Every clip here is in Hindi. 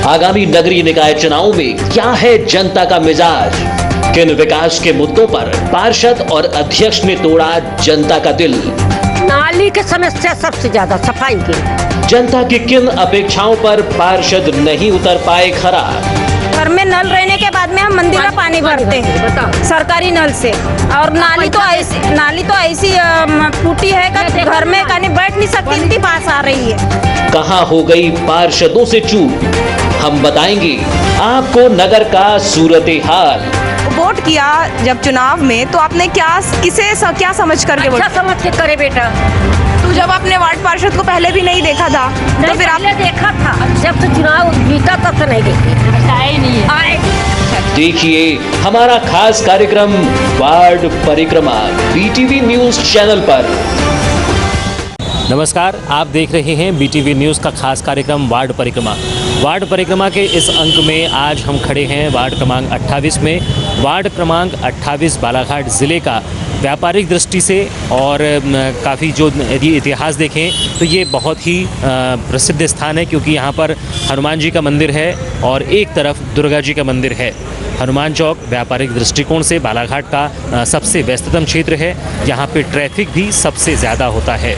आगामी नगरीय निकाय चुनाव में क्या है जनता का मिजाज, किन विकास के मुद्दों पर पार्षद और अध्यक्ष ने तोड़ा जनता का दिल। नाली की समस्या सबसे ज्यादा, सफाई की। जनता की किन अपेक्षाओं पर पार्षद नहीं उतर पाए खरा। घर में नल रहने के बाद में हम मंदिर का पानी भरते हैं सरकारी नल से, और नाली तो ऐसी टूटी है कि घर में कहीं बैठ नहीं सकती, इतनी पास आ रही है। कहां हो गई पार्षदों से चूक, हम बताएंगे आपको नगर का सूरत हाल। वोट किया जब चुनाव में, तो आपने क्या समझ करके वोट? अच्छा समझ के करे बेटा। तो जब आपने वार्ड पार्षद को पहले भी नहीं देखा था, तो फिर आपने देखा था, जब से चुनाव जीता तब से नहीं देखी, आए नहीं है। देखिए हमारा खास कार्यक्रम वार्ड परिक्रमा BTV न्यूज चैनल पर। नमस्कार, आप देख रहे हैं BTV न्यूज़ का खास कार्यक्रम वार्ड परिक्रमा। वार्ड परिक्रमा के इस अंक में आज हम खड़े हैं वार्ड क्रमांक 28 में। वार्ड क्रमांक 28 बालाघाट ज़िले का व्यापारिक दृष्टि से और काफ़ी जो यदि इतिहास देखें तो ये बहुत ही प्रसिद्ध स्थान है, क्योंकि यहाँ पर हनुमान जी का मंदिर है और एक तरफ दुर्गा जी का मंदिर है। हनुमान चौक व्यापारिक दृष्टिकोण से बालाघाट का सबसे व्यस्ततम क्षेत्र है। यहाँ पे ट्रैफिक भी सबसे ज़्यादा होता है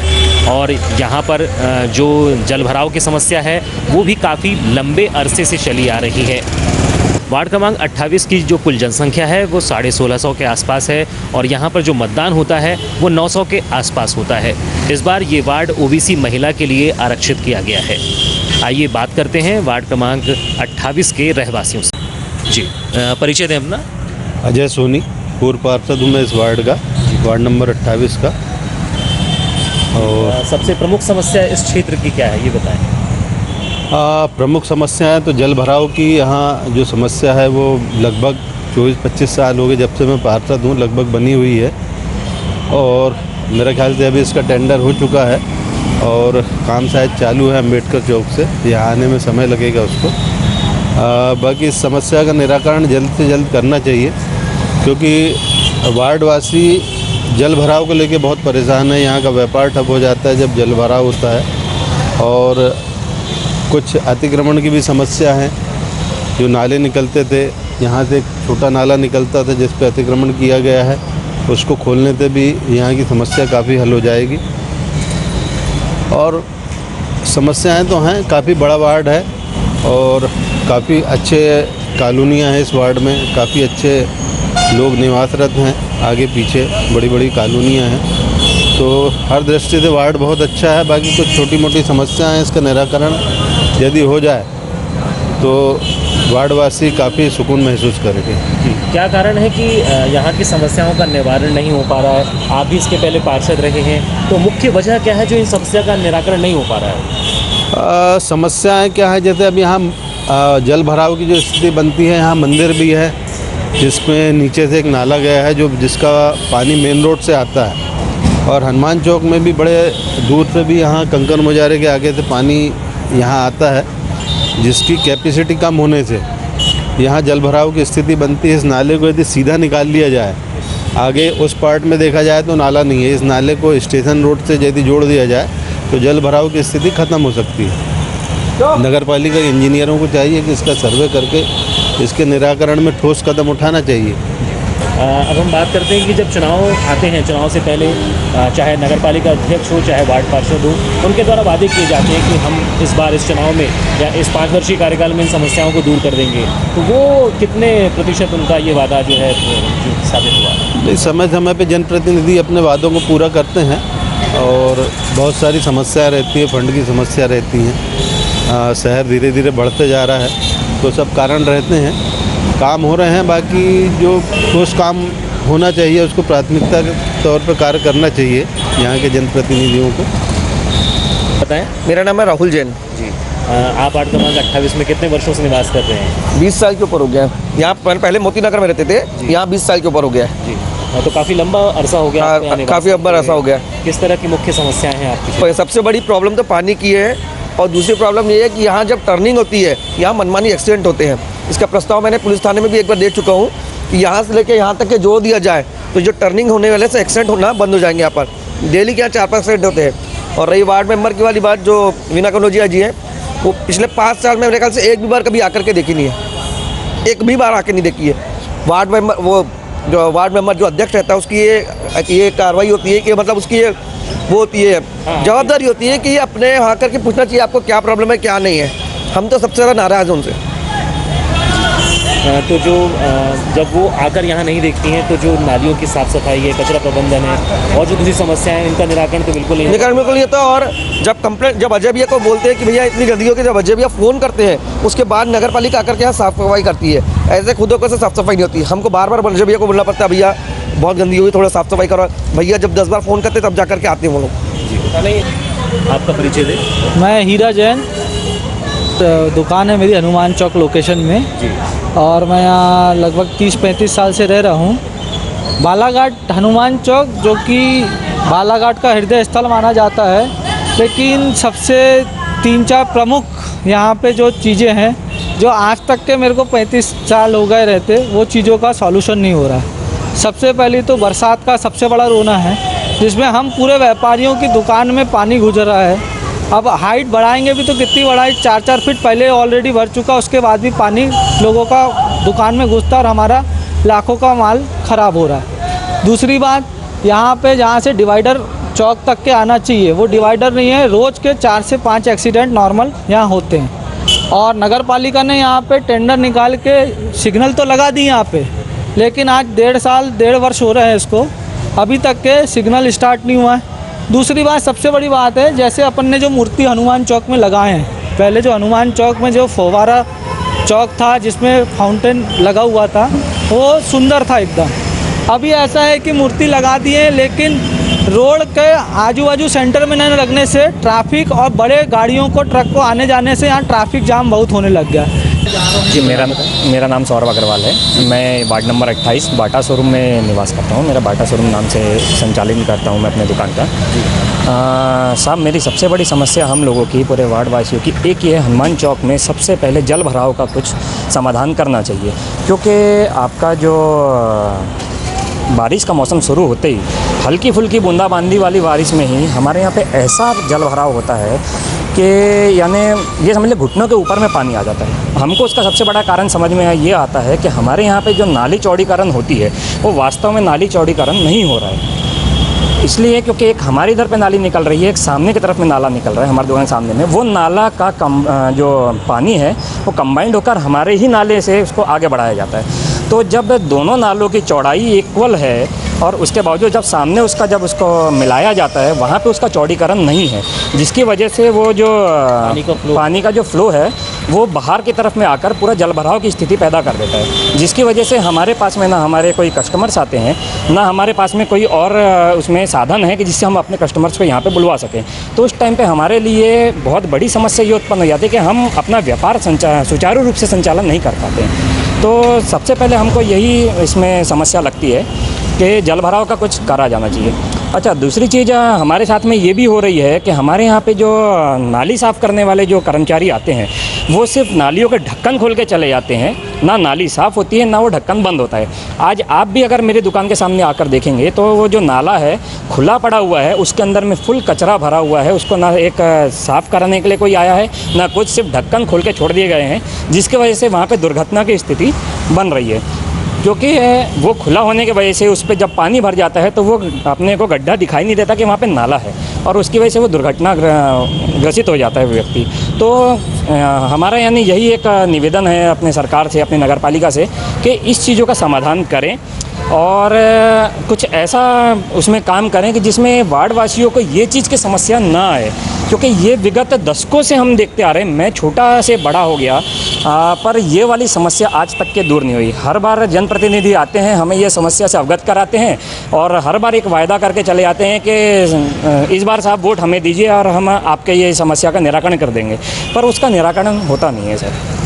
और यहाँ पर जो जलभराव की समस्या है वो भी काफ़ी लंबे अरसे से चली आ रही है। वार्ड क्रमांक 28 की जो कुल जनसंख्या है वो 1650 के आसपास है और यहाँ पर जो मतदान होता है वो 900 के आसपास होता है। इस बार ये वार्ड OBC महिला के लिए आरक्षित किया गया है। आइए बात करते हैं वार्ड क्रमांक 28 के रहवासियों से। जी, परिचय दें अपना। अजय सोनी, पूर्व पार्षद हूँ मैं इस वार्ड का, वार्ड नंबर 28 का। और सबसे प्रमुख समस्या इस क्षेत्र की क्या है ये बताएं। प्रमुख समस्याएं तो जल भराव की यहाँ जो समस्या है वो लगभग 24-25 साल हो गए जब से मैं पार्षद हूँ, लगभग बनी हुई है और मेरे ख्याल से अभी इसका टेंडर हो चुका है और काम शायद चालू है अम्बेडकर चौक से, यहाँ आने में समय लगेगा उसको। बाकी इस समस्या का निराकरण जल्द से जल्द करना चाहिए, क्योंकि वार्डवासी जल भराव को लेके बहुत परेशान है। यहाँ का व्यापार ठप हो जाता है जब जल भराव होता है और कुछ अतिक्रमण की भी समस्या है। जो नाले निकलते थे, यहाँ से एक छोटा नाला निकलता था जिस पे अतिक्रमण किया गया है, उसको खोलने से भी यहाँ की समस्या काफ़ी हल हो जाएगी। और समस्याएं तो हैं, काफ़ी बड़ा वार्ड है और काफ़ी अच्छे कॉलोनियाँ हैं इस वार्ड में, काफ़ी अच्छे लोग निवासरत हैं, आगे पीछे बड़ी बड़ी कॉलोनियाँ हैं, तो हर दृष्टि से वार्ड बहुत अच्छा है। बाकी कुछ छोटी मोटी समस्याएं हैं, इसका निराकरण यदि हो जाए तो वार्डवासी काफ़ी सुकून महसूस करेंगे। क्या कारण है कि यहाँ की समस्याओं का निवारण नहीं हो पा रहा है? आप भी इसके पहले पार्षद रहे हैं, तो मुख्य वजह क्या है जो इन समस्या का निराकरण नहीं हो पा रहा है? समस्याएं क्या है, जैसे अब यहाँ जल भराव की जो स्थिति बनती है, यहाँ मंदिर भी है जिसमें नीचे से एक नाला गया है जिसका पानी मेन रोड से आता है, और हनुमान चौक में भी बड़े दूर से भी यहाँ कंकर मुजारे के आगे से पानी यहाँ आता है, जिसकी कैपेसिटी कम होने से यहाँ जल भराव की स्थिति बनती है। इस नाले को यदि सीधा निकाल लिया जाए, आगे उस पार्ट में देखा जाए तो नाला नहीं है, इस नाले को स्टेशन रोड से यदि जोड़ दिया जाए तो जल भराव की स्थिति ख़त्म हो सकती है। नगर पालिका के इंजीनियरों को चाहिए कि इसका सर्वे करके इसके निराकरण में ठोस कदम उठाना चाहिए। अब हम बात करते हैं कि जब चुनाव आते हैं, चुनाव से पहले चाहे नगर पालिका अध्यक्ष हो चाहे वार्ड पार्षद हो, उनके द्वारा वादे किए जाते हैं कि हम इस बार इस चुनाव में या इस 5 वर्षीय कार्यकाल में इन समस्याओं को दूर कर देंगे, तो वो कितने प्रतिशत उनका ये वादा जो है जो साबित हुआ? समय समय पे जनप्रतिनिधि अपने वादों को पूरा करते हैं और बहुत सारी समस्याएँ रहती हैं, फंड की समस्या रहती हैं, शहर धीरे धीरे बढ़ते जा रहा है, तो सब कारण रहते हैं। काम हो रहे हैं, बाकी जो ठोस काम होना चाहिए उसको प्राथमिकता के तौर पर कार्य करना चाहिए यहाँ के जनप्रतिनिधियों को। बताएं। मेरा नाम है राहुल जैन जी। आप वार्ड क्रमांक 28 में कितने वर्षों से निवास कर रहे हैं? 20 साल के ऊपर हो गया है। यहाँ पहले मोती नगर में रहते थे, यहाँ 20 साल के ऊपर हो गया है जी। तो काफ़ी लंबा अरसा हो गया। काफ़ी लंबा अरसा हो गया। किस तरह की मुख्य समस्याएं हैं आपकी? सबसे बड़ी प्रॉब्लम तो पानी की है और दूसरी प्रॉब्लम ये है कि यहाँ जब टर्निंग होती है, यहाँ मनमानी एक्सीडेंट होते हैं। इसका प्रस्ताव मैंने पुलिस थाने में भी एक बार दे चुका हूँ कि यहाँ से लेके यहाँ तक के जोड़ दिया जाए तो जो टर्निंग होने वाले से एक्सीडेंट होना बंद हो जाएंगे। यहाँ पर डेली क्या 4-5 एक्सीडेंट होते हैं। और रही वार्ड मेंबर की वाली बात, जो वीना कनौजिया जी हैं, वो पिछले 5 साल में मेरे ख्याल से एक भी बार कभी आकर के देखी नहीं है, एक भी बार आके नहीं देखी है। वार्ड मेंबर वो जो वार्ड मेंबर जो अध्यक्ष रहता है उसकी ये कार्रवाई होती है कि मतलब उसकी ये वो होती है जवाबदारी होती है कि ये अपने यहाँ करके पूछना चाहिए आपको क्या प्रॉब्लम है क्या नहीं है। हम तो सबसे ज़्यादा नाराज़ हैं उनसे। तो जो जब वो आकर यहाँ नहीं देखती हैं तो जो नालियों की साफ़ सफाई है, कचरा प्रबंधन है और जो दूसरी समस्याएं हैं इनका निराकरण तो बिल्कुल नहीं निराकरण बिल्कुल नहीं होता। और जब अजय भैया को बोलते हैं कि भैया इतनी गंदगी होगी, जब अजय भैया फ़ोन करते हैं उसके बाद नगर पालिका आकर के यहाँ साफ़ सफाई करती है। ऐसे खुद को से साफ़ सफाई नहीं होती। हमको बार बार अजय भैया को बोलना पड़ता है भैया बहुत गंदगी हुई, थोड़ा साफ़ सफाई करो। भैया जब 10 बार फ़ोन करते तब जा करके आते हैं वो लोग। आपका परिचय दे। मैं हीरा जैन, दुकान है मेरी हनुमान चौक लोकेशन में जी। और मैं यहाँ लगभग 30-35 साल से रह रहा हूँ। बालाघाट हनुमान चौक जो कि बालाघाट का हृदय स्थल माना जाता है, लेकिन सबसे 3-4 प्रमुख यहाँ पे जो चीज़ें हैं जो आज तक के मेरे को 35 साल हो गए रहते, वो चीज़ों का सॉल्यूशन नहीं हो रहा है। सबसे पहले तो बरसात का सबसे बड़ा रोना है जिसमें हम पूरे व्यापारियों की दुकान में पानी गुजर रहा है। अब हाइट बढ़ाएंगे भी तो कितनी बढ़ाई, 4-4 फीट पहले ऑलरेडी भर चुका, उसके बाद भी पानी लोगों का दुकान में घुसता और हमारा लाखों का माल ख़राब हो रहा है। दूसरी बात, यहाँ पे जहाँ से डिवाइडर चौक तक के आना चाहिए वो डिवाइडर नहीं है। रोज़ के 4 से 5 एक्सीडेंट नॉर्मल यहाँ होते हैं और नगर पालिका ने यहाँ पे टेंडर निकाल के सिग्नल तो लगा दी यहाँ पे, लेकिन आज 1.5 वर्ष हो रहे हैं इसको, अभी तक के सिग्नल स्टार्ट नहीं हुआ है। दूसरी बात, सबसे बड़ी बात है, जैसे अपन ने जो मूर्ति हनुमान चौक में लगाए हैं, पहले जो हनुमान चौक में जो फव्वारा चौक था जिसमें फाउंटेन लगा हुआ था वो सुंदर था एकदम। अभी ऐसा है कि मूर्ति लगा दी है लेकिन रोड के आजू बाजू सेंटर में न लगने से ट्रैफिक और बड़े गाड़ियों को ट्रक को आने जाने से यहाँ ट्रैफिक जाम बहुत होने लग गया। जी, मेरा नाम सौरभ अग्रवाल है। मैं वार्ड नंबर 28 बाटा शोरूम में निवास करता हूँ। मेरा बाटा शोरूम नाम से संचालित करता हूँ मैं अपने दुकान का। साहब, मेरी सबसे बड़ी समस्या हम लोगों की, पूरे वार्ड वासियों की, एक ये हनुमान चौक में सबसे पहले जल भराव का कुछ समाधान करना चाहिए, क्योंकि आपका जो बारिश का मौसम शुरू होते ही हल्की फुल्की बूंदाबांदी वाली बारिश में ही हमारे यहाँ पे ऐसा जल भराव होता है कि यानी ये समझ लें घुटनों के ऊपर में पानी आ जाता है। हमको उसका सबसे बड़ा कारण समझ में ये आता है कि हमारे यहाँ पे जो नाली चौड़ीकरण होती है वो वास्तव में नाली चौड़ीकरण नहीं हो रहा है। इसलिए क्योंकि एक हमारी इधर पे नाली निकल रही है, एक सामने की तरफ में नाला निकल रहा है हमारे दुकान सामने में। वो नाला का जो पानी है वो कंबाइंड होकर हमारे ही नाले से उसको आगे बढ़ाया जाता है। तो जब दोनों नालों की चौड़ाई इक्वल है और उसके बावजूद जब सामने जब उसको मिलाया जाता है वहाँ पे उसका चौड़ीकरण नहीं है, जिसकी वजह से वो जो पानी का जो फ्लो है वो बाहर की तरफ में आकर पूरा जल भराव की स्थिति पैदा कर देता है, जिसकी वजह से हमारे पास में ना हमारे कोई कस्टमर्स आते हैं, ना हमारे पास में कोई और उसमें साधन है कि जिससे हम अपने कस्टमर्स को यहाँ पे बुलवा सकें। तो उस टाइम पे हमारे लिए बहुत बड़ी समस्या ये उत्पन्न हो जाती है कि हम अपना व्यापार सुचारू रूप से संचालन नहीं कर पाते हैं। तो सबसे पहले हमको यही इसमें समस्या लगती है कि जल भराव का कुछ करा जाना चाहिए। अच्छा, दूसरी चीज़ हमारे साथ में ये भी हो रही है कि हमारे यहाँ पे जो नाली साफ़ करने वाले जो कर्मचारी आते हैं वो सिर्फ नालियों के ढक्कन खोल के चले जाते हैं, ना नाली साफ़ होती है ना वो ढक्कन बंद होता है। आज आप भी अगर मेरी दुकान के सामने आकर देखेंगे तो वो जो नाला है खुला पड़ा हुआ है, उसके अंदर में फुल कचरा भरा हुआ है, उसको ना एक साफ़ कराने के लिए कोई आया है ना कुछ, सिर्फ ढक्कन खोल के छोड़ दिए गए हैं, जिसकी वजह से वहाँ पर दुर्घटना की स्थिति बन रही है। क्योंकि वो खुला होने की वजह से उस पर जब पानी भर जाता है तो वो अपने को गड्ढा दिखाई नहीं देता कि वहाँ पे नाला है और उसकी वजह से वो दुर्घटना ग्रसित हो जाता है व्यक्ति। तो हमारा यानी यही एक निवेदन है अपने सरकार से, अपने नगर पालिका से कि इस चीज़ों का समाधान करें और कुछ ऐसा उसमें काम करें कि जिसमें वार्ड वासियों को ये चीज़ की समस्या ना आए, क्योंकि ये विगत दशकों से हम देखते आ रहे हैं। मैं छोटा से बड़ा हो गया पर ये वाली समस्या आज तक के दूर नहीं हुई। हर बार जनप्रतिनिधि आते हैं, हमें ये समस्या से अवगत कराते हैं और हर बार एक वायदा करके चले जाते हैं कि इस बार साहब वोट हमें दीजिए और हम आपके ये समस्या का निराकरण कर देंगे, पर उसका निराकरण होता नहीं है सर।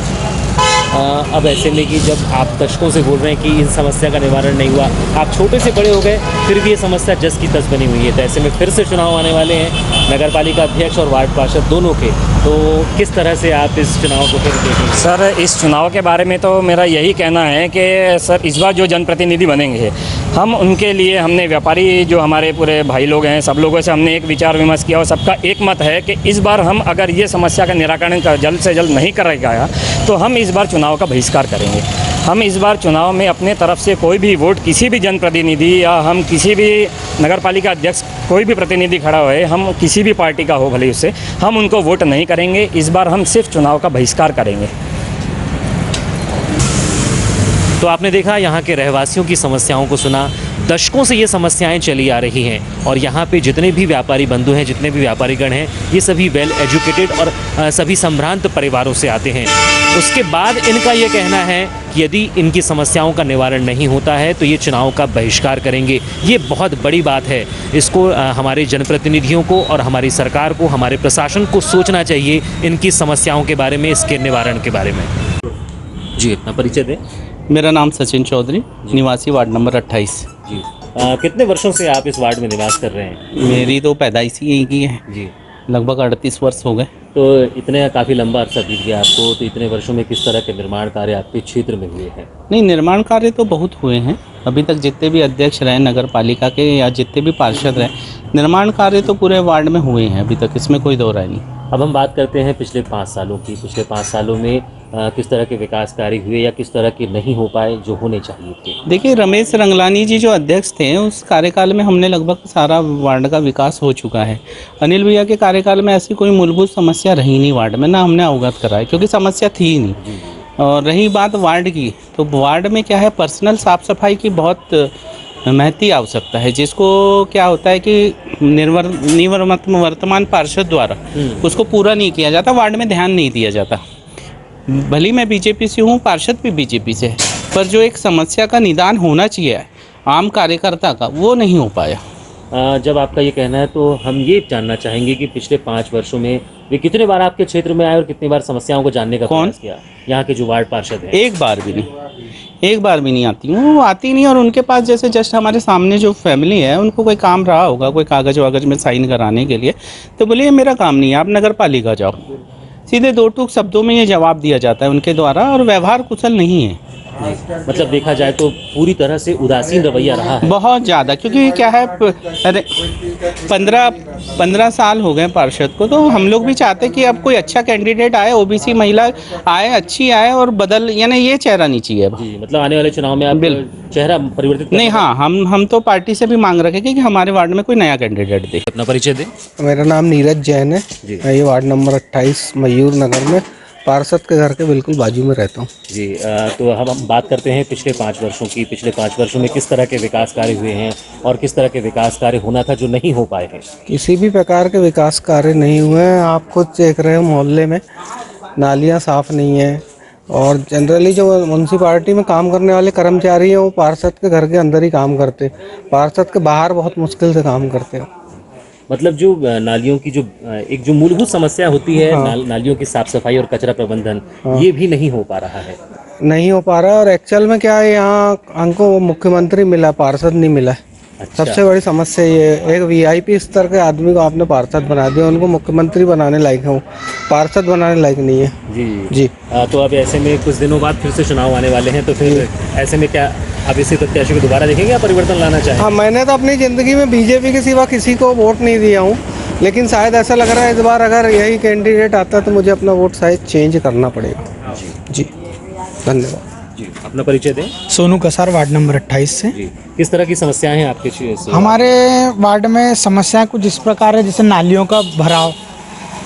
अब ऐसे में कि जब आप दशकों से बोल रहे हैं कि इन समस्या का निवारण नहीं हुआ, आप छोटे से बड़े हो गए, फिर भी ये समस्या जस की तस बनी हुई है, तो ऐसे में फिर से चुनाव आने वाले हैं, नगर पालिका अध्यक्ष और वार्ड पार्षद दोनों के, तो किस तरह से आप इस चुनाव को फिर देखेंगे? सर, इस चुनाव के बारे में तो मेरा यही कहना है कि सर इस बार जो जनप्रतिनिधि बनेंगे हम उनके लिए, हमने व्यापारी जो हमारे पूरे भाई लोग हैं सब लोगों से हमने एक विचार विमर्श किया और सबका एक मत है कि इस बार हम अगर ये समस्या का निराकरण जल्द से जल्द नहीं कर गया तो हम इस बार चुनाव का बहिष्कार करेंगे। हम इस बार चुनाव में अपने तरफ से कोई भी वोट किसी भी जनप्रतिनिधि या हम किसी भी नगर पालिका अध्यक्ष कोई भी प्रतिनिधि खड़ा हुए, हम किसी भी पार्टी का हो भले उससे, हम उनको वोट नहीं करेंगे। इस बार हम सिर्फ चुनाव का बहिष्कार करेंगे। तो आपने देखा, यहाँ के रहवासियों की समस्याओं को सुना। दशकों से ये समस्याएं चली आ रही हैं और यहाँ पे जितने भी व्यापारी बंधु हैं, जितने भी व्यापारीगण हैं, ये सभी वेल एजुकेटेड और सभी संभ्रांत परिवारों से आते हैं। उसके बाद इनका ये कहना है कि यदि इनकी समस्याओं का निवारण नहीं होता है तो ये चुनाव का बहिष्कार करेंगे। ये बहुत बड़ी बात है। इसको हमारे जनप्रतिनिधियों को और हमारी सरकार को, हमारे प्रशासन को सोचना चाहिए इनकी समस्याओं के बारे में, इसके निवारण के बारे में। जी, अपना परिचय दें। मेरा नाम सचिन चौधरी, निवासी वार्ड नंबर 28। जी, कितने वर्षों से आप इस वार्ड में निवास कर रहे हैं? मेरी तो पैदाइश ही यहीं की है जी। लगभग 38 वर्ष हो गए। तो इतने काफ़ी लंबा अरसा बीत गया आपको, तो इतने वर्षों में किस तरह के निर्माण कार्य आपके क्षेत्र में हुए हैं? नहीं, निर्माण कार्य तो बहुत हुए हैं। अभी तक जितने भी अध्यक्ष रहे नगर पालिका के या जितने भी पार्षद रहे, निर्माण कार्य तो पूरे वार्ड में हुए हैं अभी तक, इसमें कोई दो राय नहीं। अब हम बात करते हैं पिछले 5 सालों की। पिछले 5 सालों में किस तरह के विकास कार्य हुए या किस तरह के नहीं हो पाए जो होने चाहिए थे? देखिए, रमेश रंगलानी जी जो अध्यक्ष थे, उस कार्यकाल में हमने लगभग सारा वार्ड का विकास हो चुका है। अनिल भैया के कार्यकाल में ऐसी कोई मूलभूत समस्या रही नहीं वार्ड में, ना हमने अवगत कराई क्योंकि समस्या थी ही नहीं। और रही बात वार्ड की, तो वार्ड में क्या है, पर्सनल साफ सफाई की बहुत महती आवश्यकता है, जिसको क्या होता है कि वर्तमान पार्षद द्वारा उसको पूरा नहीं किया जाता, वार्ड में ध्यान नहीं दिया जाता। भले मैं बीजेपी से हूँ, पार्षद भी बीजेपी से है, पर जो एक समस्या का निदान होना चाहिए आम कार्यकर्ता का, वो नहीं हो पाया। जब आपका ये कहना है तो हम ये जानना चाहेंगे कि पिछले 5 वर्षों में वे कितने बार आपके क्षेत्र में आए और कितनी बार समस्याओं को जानने का प्रयास किया? यहाँ के जो वार्ड पार्षद हैं। एक बार भी नहीं आती हूँ, वो आती नहीं। और उनके पास जैसे जस्ट हमारे सामने जो फैमिली है, उनको कोई काम रहा होगा, कोई कागज़ वागज में साइन कराने के लिए, तो बोले ये मेरा काम नहीं है, आप नगर पालिका जाओ। सीधे 2 टूक शब्दों में ये जवाब दिया जाता है उनके द्वारा, और व्यवहार कुशल नहीं है। मतलब देखा जाए तो पूरी तरह से उदासीन रवैया रहा है बहुत ज़्यादा, क्योंकि क्या है, अरे 15 साल हो गए पार्षद को, तो हम लोग भी चाहते कि अब कोई अच्छा कैंडिडेट आए, ओबीसी महिला आए, अच्छी आए और बदल, यानी ये चेहरा नहीं चाहिए अब। जी, मतलब आने वाले चुनाव में आप चेहरा परिवर्तित नहीं। हाँ, हम तो पार्टी से भी मांग रखे कि हमारे वार्ड में कोई नया कैंडिडेट दे। अपना परिचय दें। मेरा नाम नीरज जैन है। मैं ये वार्ड नंबर 28 मयूर नगर में पार्षद के घर के बिल्कुल बाजू में रहता हूँ। जी, तो हम बात करते हैं पिछले 5 वर्षों की। पिछले 5 वर्षों में किस तरह के विकास कार्य हुए हैं और किस तरह के विकास कार्य होना था जो नहीं हो पाए हैं? किसी भी प्रकार के विकास कार्य नहीं हुए हैं। आप खुद देख रहे हो, मोहल्ले में नालियाँ साफ़ नहीं है, और जनरली जो म्यूनसिपालिटी में काम करने वाले कर्मचारी हैं वो पार्षद के घर के अंदर ही काम करते, पार्षद के बाहर बहुत मुश्किल से काम करते हैं। मतलब जो नालियों की जो मूलभूत समस्या होती है, नालियों की साफ सफाई और कचरा प्रबंधन, ये भी नहीं हो पा रहा है। नहीं हो पा रहा है। और एक्चुअल में क्या है, यहाँ हमको मुख्यमंत्री मिला, पार्षद नहीं मिला। अच्छा। सबसे बड़ी समस्या ये है, एक वीआईपी स्तर के आदमी को आपने पार्षद बना दिया, उनको मुख्यमंत्री बनाने लायक है, पार्षद बनाने लायक नहीं है। जी। तो अब ऐसे में कुछ दिनों बाद फिर से चुनाव आने वाले हैं, तो फिर ऐसे में क्या आप इसी प्रत्याशी को दोबारा देखेंगे या परिवर्तन लाना चाहेंगे? हाँ, मैंने तो अपनी ज़िंदगी में बीजेपी के सिवा किसी को वोट नहीं दिया हूँ, लेकिन शायद ऐसा लग रहा है इस बार अगर यही कैंडिडेट आता तो मुझे अपना वोट शायद चेंज करना पड़ेगा। जी, धन्यवाद। जी, अपना परिचय दें। सोनू कसार, वार्ड नंबर 28 से। जी, किस तरह की समस्याएं हैं आपके क्षेत्र से? हमारे वार्ड में समस्याएं कुछ इस प्रकार है, जैसे नालियों का भराव,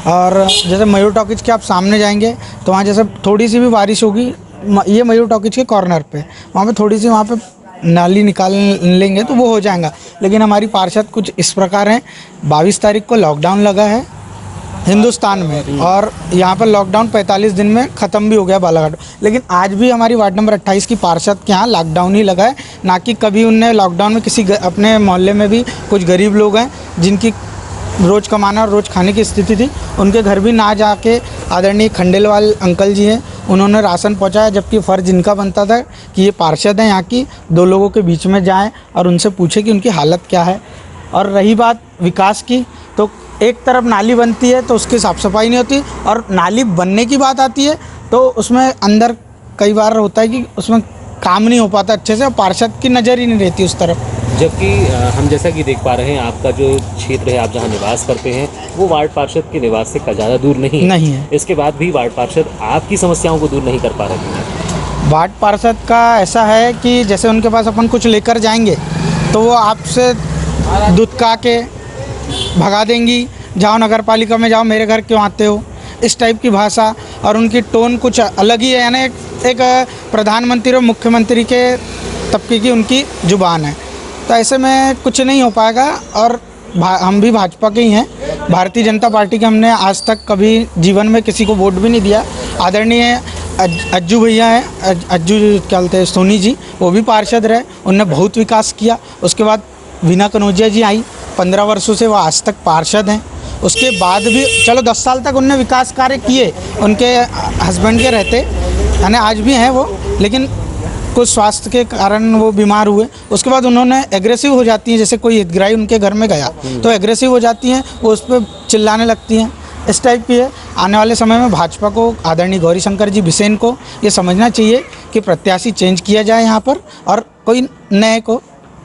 और जैसे मयूर टॉकीज के आप सामने जाएंगे तो वहाँ जैसे थोड़ी सी भी बारिश होगी, ये मयूर टॉकीज के कॉर्नर पे, वहाँ पे थोड़ी सी वहाँ पे नाली निकाल लेंगे तो वो हो जाएगा। लेकिन हमारी पार्षद कुछ इस प्रकार हैं, 22 तारीख को लॉकडाउन लगा है हिंदुस्तान में, और यहाँ पर लॉकडाउन 45 दिन में ख़त्म भी हो गया बालाघाट। लेकिन आज भी हमारी वार्ड नंबर 28 की पार्षद के यहाँ लॉकडाउन ही लगा है, ना कि कभी उनने लॉकडाउन में किसी अपने मोहल्ले में भी कुछ गरीब लोग हैं जिनकी रोज़ कमाना और रोज़ खाने की स्थिति थी, उनके घर भी ना जाके आदरणीय खंडेलवाल अंकल जी हैं, उन्होंने राशन पहुंचाया, जबकि फ़र्ज़ इनका बनता था कि ये पार्षद हैं यहाँ की, 2 लोगों के बीच में जाएं और उनसे पूछें कि उनकी हालत क्या है। और रही बात विकास की, तो एक तरफ नाली बनती है तो उसकी साफ़ सफाई नहीं होती, और नाली बनने की बात आती है तो उसमें अंदर कई बार होता है कि उसमें काम नहीं हो पाता अच्छे से, और पार्षद की नज़र ही नहीं रहती उस तरफ। जबकि हम जैसा कि देख पा रहे हैं, आपका जो क्षेत्र है, आप जहां निवास करते हैं, वो वार्ड पार्षद के निवास से ज़्यादा दूर नहीं है। इसके बाद भी वार्ड पार्षद आपकी समस्याओं को दूर नहीं कर पा रहे हैं। वार्ड पार्षद का ऐसा है कि जैसे उनके पास अपन कुछ लेकर जाएंगे तो वो आपसे दुत्का के भगा देंगी, जाओ नगर पालिका में जाओ, मेरे घर क्यों आते हो, इस टाइप की भाषा, और उनकी टोन कुछ अलग ही है। यानी एक प्रधानमंत्री और मुख्यमंत्री के तबके की उनकी जुबान है। तो ऐसे में कुछ नहीं हो पाएगा। और हम भी भाजपा के ही हैं, भारतीय जनता पार्टी के। हमने आज तक कभी जीवन में किसी को वोट भी नहीं दिया। आदरणीय अज्जू भैया हैं, अज्जू क्या बोलते हैं, सोनी जी, वो भी पार्षद रहे, उनने बहुत विकास किया। उसके बाद वीना कनौजिया जी आई, 15 वर्षों से वो आज तक पार्षद हैं। उसके बाद भी चलो 10 साल तक उनने विकास कार्य किए उनके हस्बैंड के रहते, यानी आज भी हैं वो, लेकिन कुछ स्वास्थ्य के कारण वो बीमार हुए। उसके बाद उन्होंने एग्रेसिव हो जाती हैं, जैसे कोई हितग्राही उनके घर में गया तो एग्रेसिव हो जाती हैं, वो उस पर चिल्लाने लगती हैं, इस टाइप की है। आने वाले समय में भाजपा को, आदरणीय गौरीशंकर जी बिसेन को ये समझना चाहिए कि प्रत्याशी चेंज किया जाए यहाँ पर, और कोई नए को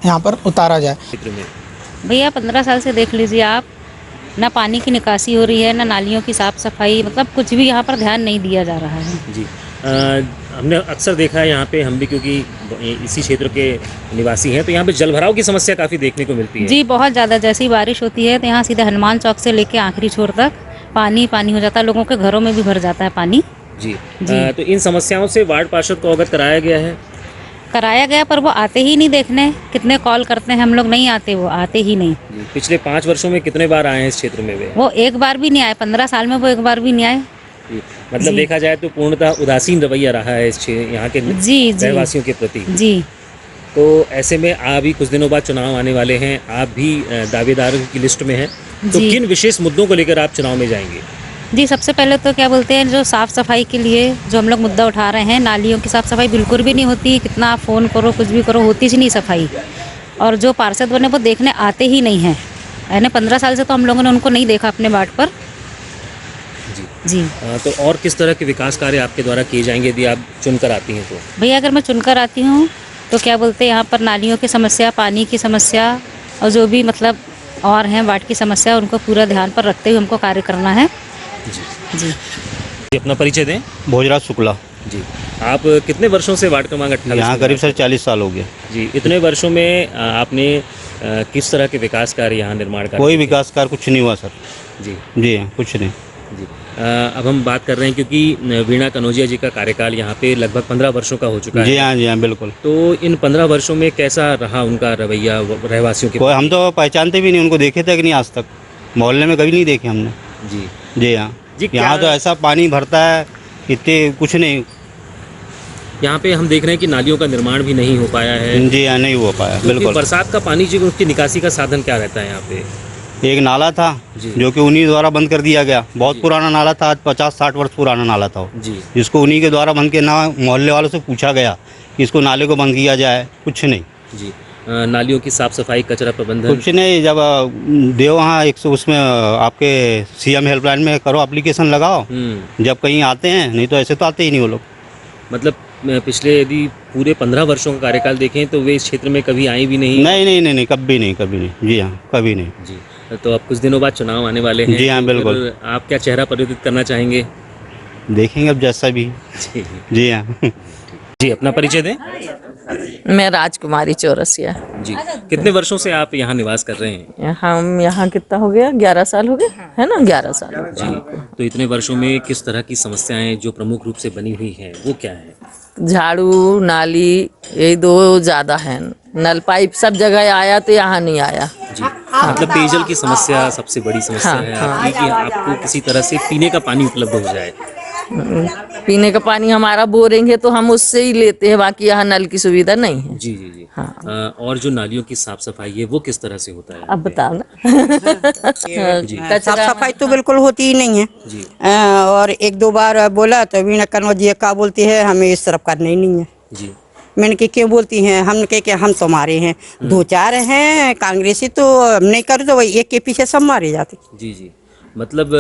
यहाँ पर उतारा जाए। भैया 15 साल से देख लीजिए आप, ना पानी की निकासी हो रही है, ना नालियों की साफ़ सफाई, मतलब कुछ भी यहाँ पर ध्यान नहीं दिया जा रहा है। जी, हमने अक्सर देखा है यहाँ पे, हम भी क्योंकि इसी क्षेत्र के निवासी हैं, तो यहाँ पे जल भराव की समस्या काफ़ी देखने को मिलती है। जी, बहुत ज़्यादा। जैसे ही बारिश होती है तो यहाँ सीधे हनुमान चौक से लेके आखिरी छोर तक पानी पानी हो जाता है, लोगों के घरों में भी भर जाता है पानी। जी, तो इन समस्याओं से वार्ड पार्षद को अवगत कराया गया है? कराया गया, पर वो आते ही नहीं देखने। कितने कॉल करते हैं हम लोग, नहीं आते, वो आते ही नहीं। पिछले 5 वर्षों में कितने बार आए हैं इस क्षेत्र में वो एक बार भी नहीं आए। 15 साल में वो एक बार भी नहीं आए। मतलब देखा जाए तो पूर्णतः उदासीन रवैया रहा है इस यहाँ के रहवासियों के प्रति। जी, तो ऐसे में अभी कुछ दिनों बाद चुनाव आने वाले हैं, आप भी दावेदारों की लिस्ट में हैं, तो किन विशेष मुद्दों को लेकर आप चुनाव में जाएंगे? जी, सबसे पहले तो क्या बोलते हैं, जो साफ़ सफाई के लिए जो हम लोग मुद्दा उठा रहे हैं, नालियों की साफ़ सफाई बिल्कुल भी नहीं होती। कितना आप फ़ोन करो, कुछ भी करो, होती ही नहीं सफाई। और जो पार्षद बने वो देखने आते ही नहीं हैं। यानी 15 साल से तो हम लोगों ने उनको नहीं देखा अपने वार्ड पर। जी। तो और किस तरह के विकास कार्य आपके द्वारा किए जाएंगे यदि आप चुनकर आती हैं तो? भैया अगर मैं चुनकर आती हूँ तो क्या बोलते हैं, यहाँ पर नालियों की समस्या, पानी की समस्या, और जो भी मतलब और हैं वार्ड की समस्या, उनको पूरा ध्यान पर रखते हुए हमको कार्य करना है। जी। अपना परिचय दें। भोजराज शुक्ला जी। आप कितने वर्षों से वार्ड क्रमांक 28? यहाँ करीब सर 40 साल हो गया। जी, इतने वर्षों में आपने किस तरह के विकास कार्य यहाँ निर्माण कर? कोई विकास कार्य कुछ नहीं हुआ सर। जी जी, कुछ नहीं। जी, अब हम बात कर रहे हैं क्योंकि वीणा कनौजिया जी का कार्यकाल यहाँ पे लगभग 15 वर्षों का हो चुका है। जी हाँ, बिल्कुल। तो इन 15 वर्षों में कैसा रहा उनका रवैया रहवासियों के? कोई हम तो पहचानते भी नहीं, उनको देखे थे कि नहीं, आज तक मोहल्ले में कभी नहीं देखे हमने। जी हाँ। यहाँ तो ऐसा पानी भरता है, इतने कुछ नहीं। यहाँ पे हम देख रहे हैं कि नालियों का निर्माण भी नहीं हो पाया है। जी हाँ, नहीं हो पाया बिल्कुल। बरसात का पानी जो उसकी निकासी का साधन क्या रहता है यहाँ पे? एक नाला था जो कि उन्हीं द्वारा बंद कर दिया गया। बहुत पुराना नाला था, आज 50-60 वर्ष पुराना नाला था वो। जिसको उन्हीं के द्वारा बंद के, ना मोहल्ले वालों से पूछा गया कि इसको नाले को बंद किया जाए, कुछ नहीं। जी, नालियों की साफ सफाई, कचरा प्रबंधन कुछ नहीं। जब देव वहाँ 100 उसमें आपके CM हेल्पलाइन में करो, एप्लीकेशन लगाओ, जब कहीं आते हैं, नहीं तो ऐसे तो आते ही नहीं वो लोग। मतलब पिछले यदि पूरे 15 वर्षों का कार्यकाल देखें तो वे इस क्षेत्र में कभी आई भी नहीं? नहीं, कभी नहीं। जी हाँ, कभी नहीं। जी, तो अब कुछ दिनों बाद चुनाव आने वाले हैं। जी हाँ, बिल्कुल। आप क्या चेहरा परिवर्तित करना चाहेंगे? देखेंगे अब जैसा भी। जी हाँ। जी, अपना परिचय दें। मैं राजकुमारी चौरसिया। जी, कितने वर्षों से आप यहाँ निवास कर रहे हैं? हम यहाँ कितना हो गया, 11 साल हो गए, है ना, 11 साल। जी, तो इतने वर्षों में किस तरह की समस्याएं जो प्रमुख रूप से बनी हुई हैं वो क्या है? झाड़ू, नाली, ये 2 ज़्यादा हैं। नल पाइप सब जगह आया तो यहाँ नहीं आया। जी, मतलब पेयजल की समस्या सबसे बड़ी समस्या है आपकी, कि आपको किसी तरह से पीने का पानी उपलब्ध हो जाए। पीने का पानी हमारा बोरिंग है तो हम उससे ही लेते हैं, बाकी यहाँ नल की सुविधा नहीं है। जी। हाँ। और जो नालियों की साफ सफाई है वो किस तरह से होता है? अब बताओ ना। साफ सफाई तो बिल्कुल होती ही नहीं है जी। और 1-2 बार बोला तो वीणा कनौजिया का बोलती है, हमें इस तरफ करना ही नहीं है। जी, मैंने कि क्यों बोलती हैं, हमने कहे कि हम तो मारे हैं, 2-4 हैं कांग्रेसी तो नहीं कर दो, वही एक के पीछे सब मारे जाते। जी जी, मतलब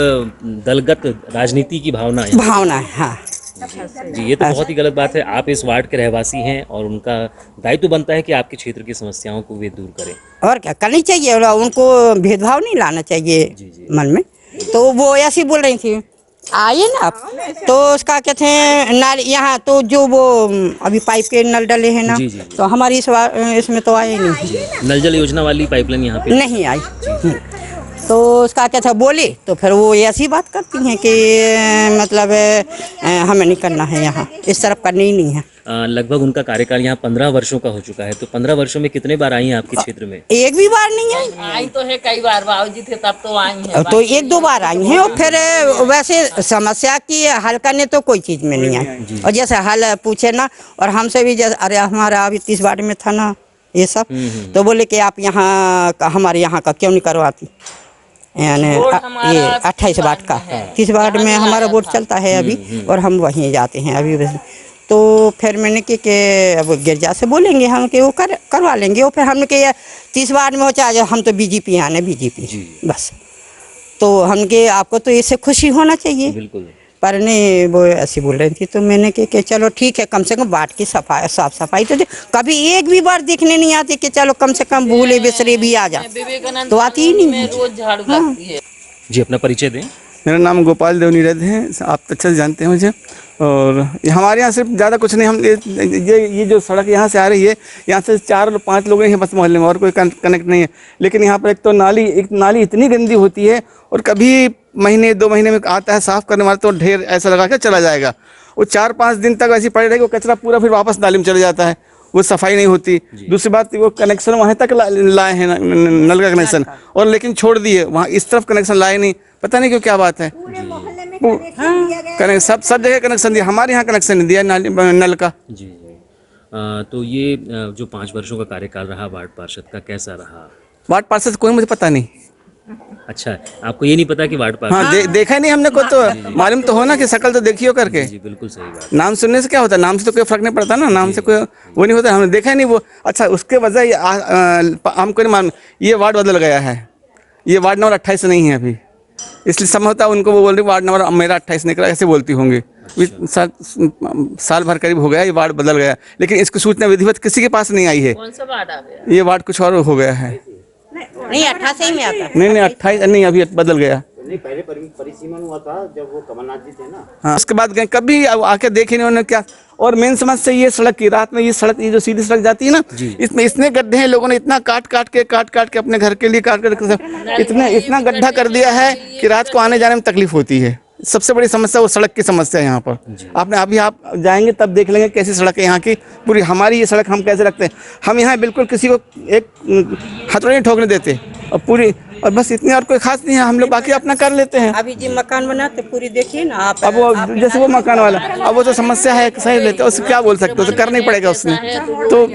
दलगत राजनीति की भावना है। भावना है, हाँ जी, ये तो बहुत ही गलत बात है। आप इस वार्ड के रहवासी हैं और उनका दायित्व बनता है कि आपके क्षेत्र की समस्याओं को वे दूर करें। और क्या करनी चाहिए, उनको भेदभाव नहीं लाना चाहिए मन में। तो वो ऐसी बोल रही थी, आइए ना आप, तो उसका कहते हैं नल यहाँ तो जो वो अभी पाइप के नल डले हैं ना, तो हमारी इसमें तो आए नहीं। नल जल योजना वाली पाइपलाइन यहाँ पे नहीं आई। तो उसका क्या था बोले, तो फिर वो ऐसी बात करती हैं कि मतलब हमें नहीं करना है, यहाँ इस तरफ करनी ही नहीं है। लगभग उनका कार्यकाल यहाँ 15 वर्षों का हो चुका है, तो 15 वर्षों में कितने बार आई हैं आपके क्षेत्र में? एक भी बार नहीं आई। आई तो है कई बार, बाबूजी थे तब तो आई हैं। तो 1-2 बार आई हैं, और फिर वैसे समस्या की हल करने तो कोई चीज में नहीं आई। और जैसे हल पूछे ना, और हमसे भी जैसे अरे हमारा अभी 30 वार्ड में था ना ये सब, तो बोले कि आप यहाँ हमारे यहाँ का क्यों नहीं करवाती, यानी ये 28 वार्ड का 30 वार्ड में हमारा वोट चलता है अभी, और हम वहीं जाते हैं अभी। तो फिर मैंने कि अब गिरजा से बोलेंगे हम कि वो करवा लेंगे। और फिर हमने कि 30 वार्ड में हो चाहे हम तो बीजेपी आने बीजेपी बस। तो हम के आपको तो इससे खुशी होना चाहिए, बिल्कुल। पर नहीं, वो ऐसी बोल रही थी। तो मैंने कि चलो ठीक है, कम से कम वार्ड की सफाई साफ सफाई तो कभी एक भी बार देखने नहीं आती कि चलो कम से कम भूले बिसरे भी आ जा, तो आती ही नहीं। रोज झाड़ू लगती है। जी, अपना परिचय दें। मेरा नाम गोपाल देवनीरद है, आप अच्छे से जानते हैं मुझे। और हमारे यहाँ सिर्फ ज़्यादा कुछ नहीं, हम ये जो सड़क यहाँ से आ रही है, यहाँ से 4-5 लोग हैं बस मोहल्ले में, और कोई कनेक्ट नहीं है। लेकिन यहाँ पर एक नाली इतनी गंदी होती है, और कभी महीने 2 महीने में आता है साफ़ करने वाला, तो ढेर ऐसा लगा के चला जाएगा। वो 4-5 दिन तक ऐसी पड़ी रहेगी, वो कचरा पूरा फिर वापस नाली में चला जाता है, वो सफाई नहीं होती। दूसरी बात, वो कनेक्शन वहाँ तक लाए हैं नल का कनेक्शन, और लेकिन छोड़ दिए, वहाँ इस तरफ कनेक्शन लाए नहीं, पता नहीं क्यों, क्या बात है। सब जगह कनेक्शन दिया, हमारे यहाँ कनेक्शन नहीं दिया नल का। जी तो ये जो 5 वर्षों का कार्यकाल रहा वार्ड पार्षद का, कैसा रहा? वार्ड पार्षद कोई मुझे पता नहीं। अच्छा, आपको ये नहीं पता कि वार्ड पार्षद? हाँ, देखा ही नहीं हमने को, तो मालूम तो हो ना कि शकल तो देखियो करके। जी, बिल्कुल सही बात। नाम सुनने से क्या होता है, नाम से तो कोई फर्क नहीं पड़ता ना, नाम से कोई वो नहीं होता, हमने देखा ही नहीं वो। अच्छा, उसके वजह हमको नहीं मालूम, ये वार्ड बदल गया है, ये वार्ड नंबर 28 नहीं है अभी, इसलिए संभवतः उनको वो बोल रही वार्ड नंबर मेरा 28 निकला, ऐसे बोलती होंगी। साल भर करीब हो गया, ये वार्ड बदल गया, लेकिन इसकी सूचना विधिवत किसी के पास नहीं आई है। कौन सा वार्ड आ गया? ये वार्ड कुछ और हो गया है। नहीं 28 में आता। नहीं 28 नहीं, अभी बदल गया। नहीं, पहले परिसीमन हुआ था जब वो कमलनाथ जी थे ना। हाँ, उसके बाद गए, कभी आके देखे नहीं उन्होंने क्या। और मेन समस्या ये सड़क की, रात में ये सड़क, ये जो सीधी सड़क जाती है ना, इसमें इतने गड्ढे हैं, लोगों ने इतना काट काट के अपने घर के लिए इतना गड्ढा कर दिया है कि रात को आने जाने में तकलीफ होती है। सबसे बड़ी समस्या वो सड़क की समस्या है यहाँ पर। आप जाएंगे तब देख लेंगे कैसी सड़क है यहाँ की पूरी। हमारी ये सड़क हम कैसे रखते हैं, हम यहाँ बिल्कुल किसी को एक हथौड़ी नहीं ठोकने देते, और पूरी, और बस इतनी, और कोई खास नहीं है, हम लोग बाकी अपना कर लेते हैं। अभी जी मकान बनाते पूरी देखिए ना आप। अब वो जैसे वो मकान वाला, अब वो जो समस्या है सही लेते हैं, उससे क्या बोल सकते हो, तो करना ही पड़ेगा उसने। तो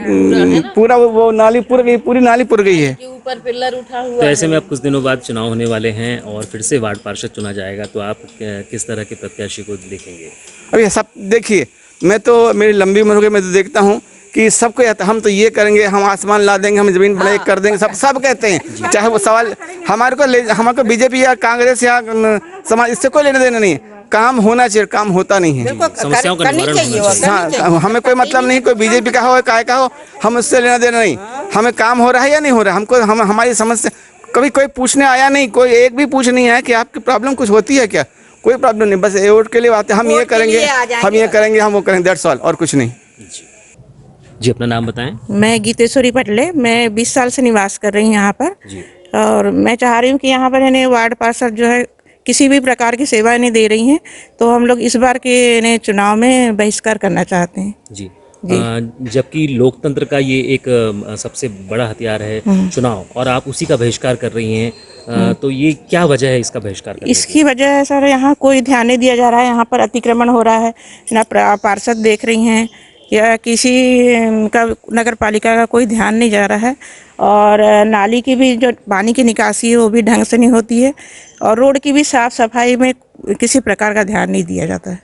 पूरा वो नाली पुर गई, पूरी नाली पुर गई है। ऊपर पिलर उठा हुआ। तो ऐसे में अब कुछ दिनों बाद चुनाव होने वाले हैं और फिर से वार्ड पार्षद चुना जाएगा, तो आप किस तरह के प्रत्याशी को देखेंगे? अभी सब देखिए, मैं तो, मेरी लंबी उम्र हो गई, मैं तो देखता हूँ कि सबको हम तो ये करेंगे, हम आसमान ला देंगे, हम जमीन बनाए कर देंगे, सब कहते हैं। चाहे वो सवाल हमारे को बीजेपी या कांग्रेस या समाज, इससे कोई लेने देना नहीं है। काम होना चाहिए, काम होता नहीं है। समस्याओं का निवारण होना चाहिए। हाँ, हमें कोई मतलब नहीं, कोई बीजेपी का हो काय का हो, हम उससे लेना देना नहीं। हमें काम हो रहा है या नहीं हो रहा है, हमारी समस्या कभी कोई पूछने आया नहीं, कोई एक भी पूछ नहीं है कि आपकी प्रॉब्लम कुछ होती है क्या, कोई प्रॉब्लम नहीं। बस वोट के लिए आते, हम ये करेंगे, हम वो करेंगे, दैट्स ऑल, और कुछ नहीं। जी, अपना नाम बताएं। मैं गीतेश्वरी पटले, मैं 20 साल से निवास कर रही हूँ यहाँ पर जी। और मैं चाह रही हूँ कि यहाँ पर है वार्ड पार्षद जो है किसी भी प्रकार की सेवा नहीं दे रही हैं, तो हम लोग इस बार के चुनाव में बहिष्कार करना चाहते हैं जी। जबकि लोकतंत्र का ये एक सबसे बड़ा हथियार है चुनाव, और आप उसी का बहिष्कार कर रही हैं, तो ये क्या वजह है इसका बहिष्कार करने की? इसकी वजह है सर, यहाँ कोई ध्यान नहीं दिया जा रहा है, यहाँ पर अतिक्रमण हो रहा है ना, पार्षद देख रही हैं या किसी का नगर पालिका का कोई ध्यान नहीं जा रहा है। और नाली की भी जो पानी की निकासी है वो भी ढंग से नहीं होती है, और रोड की भी साफ सफाई में किसी प्रकार का ध्यान नहीं दिया जाता है।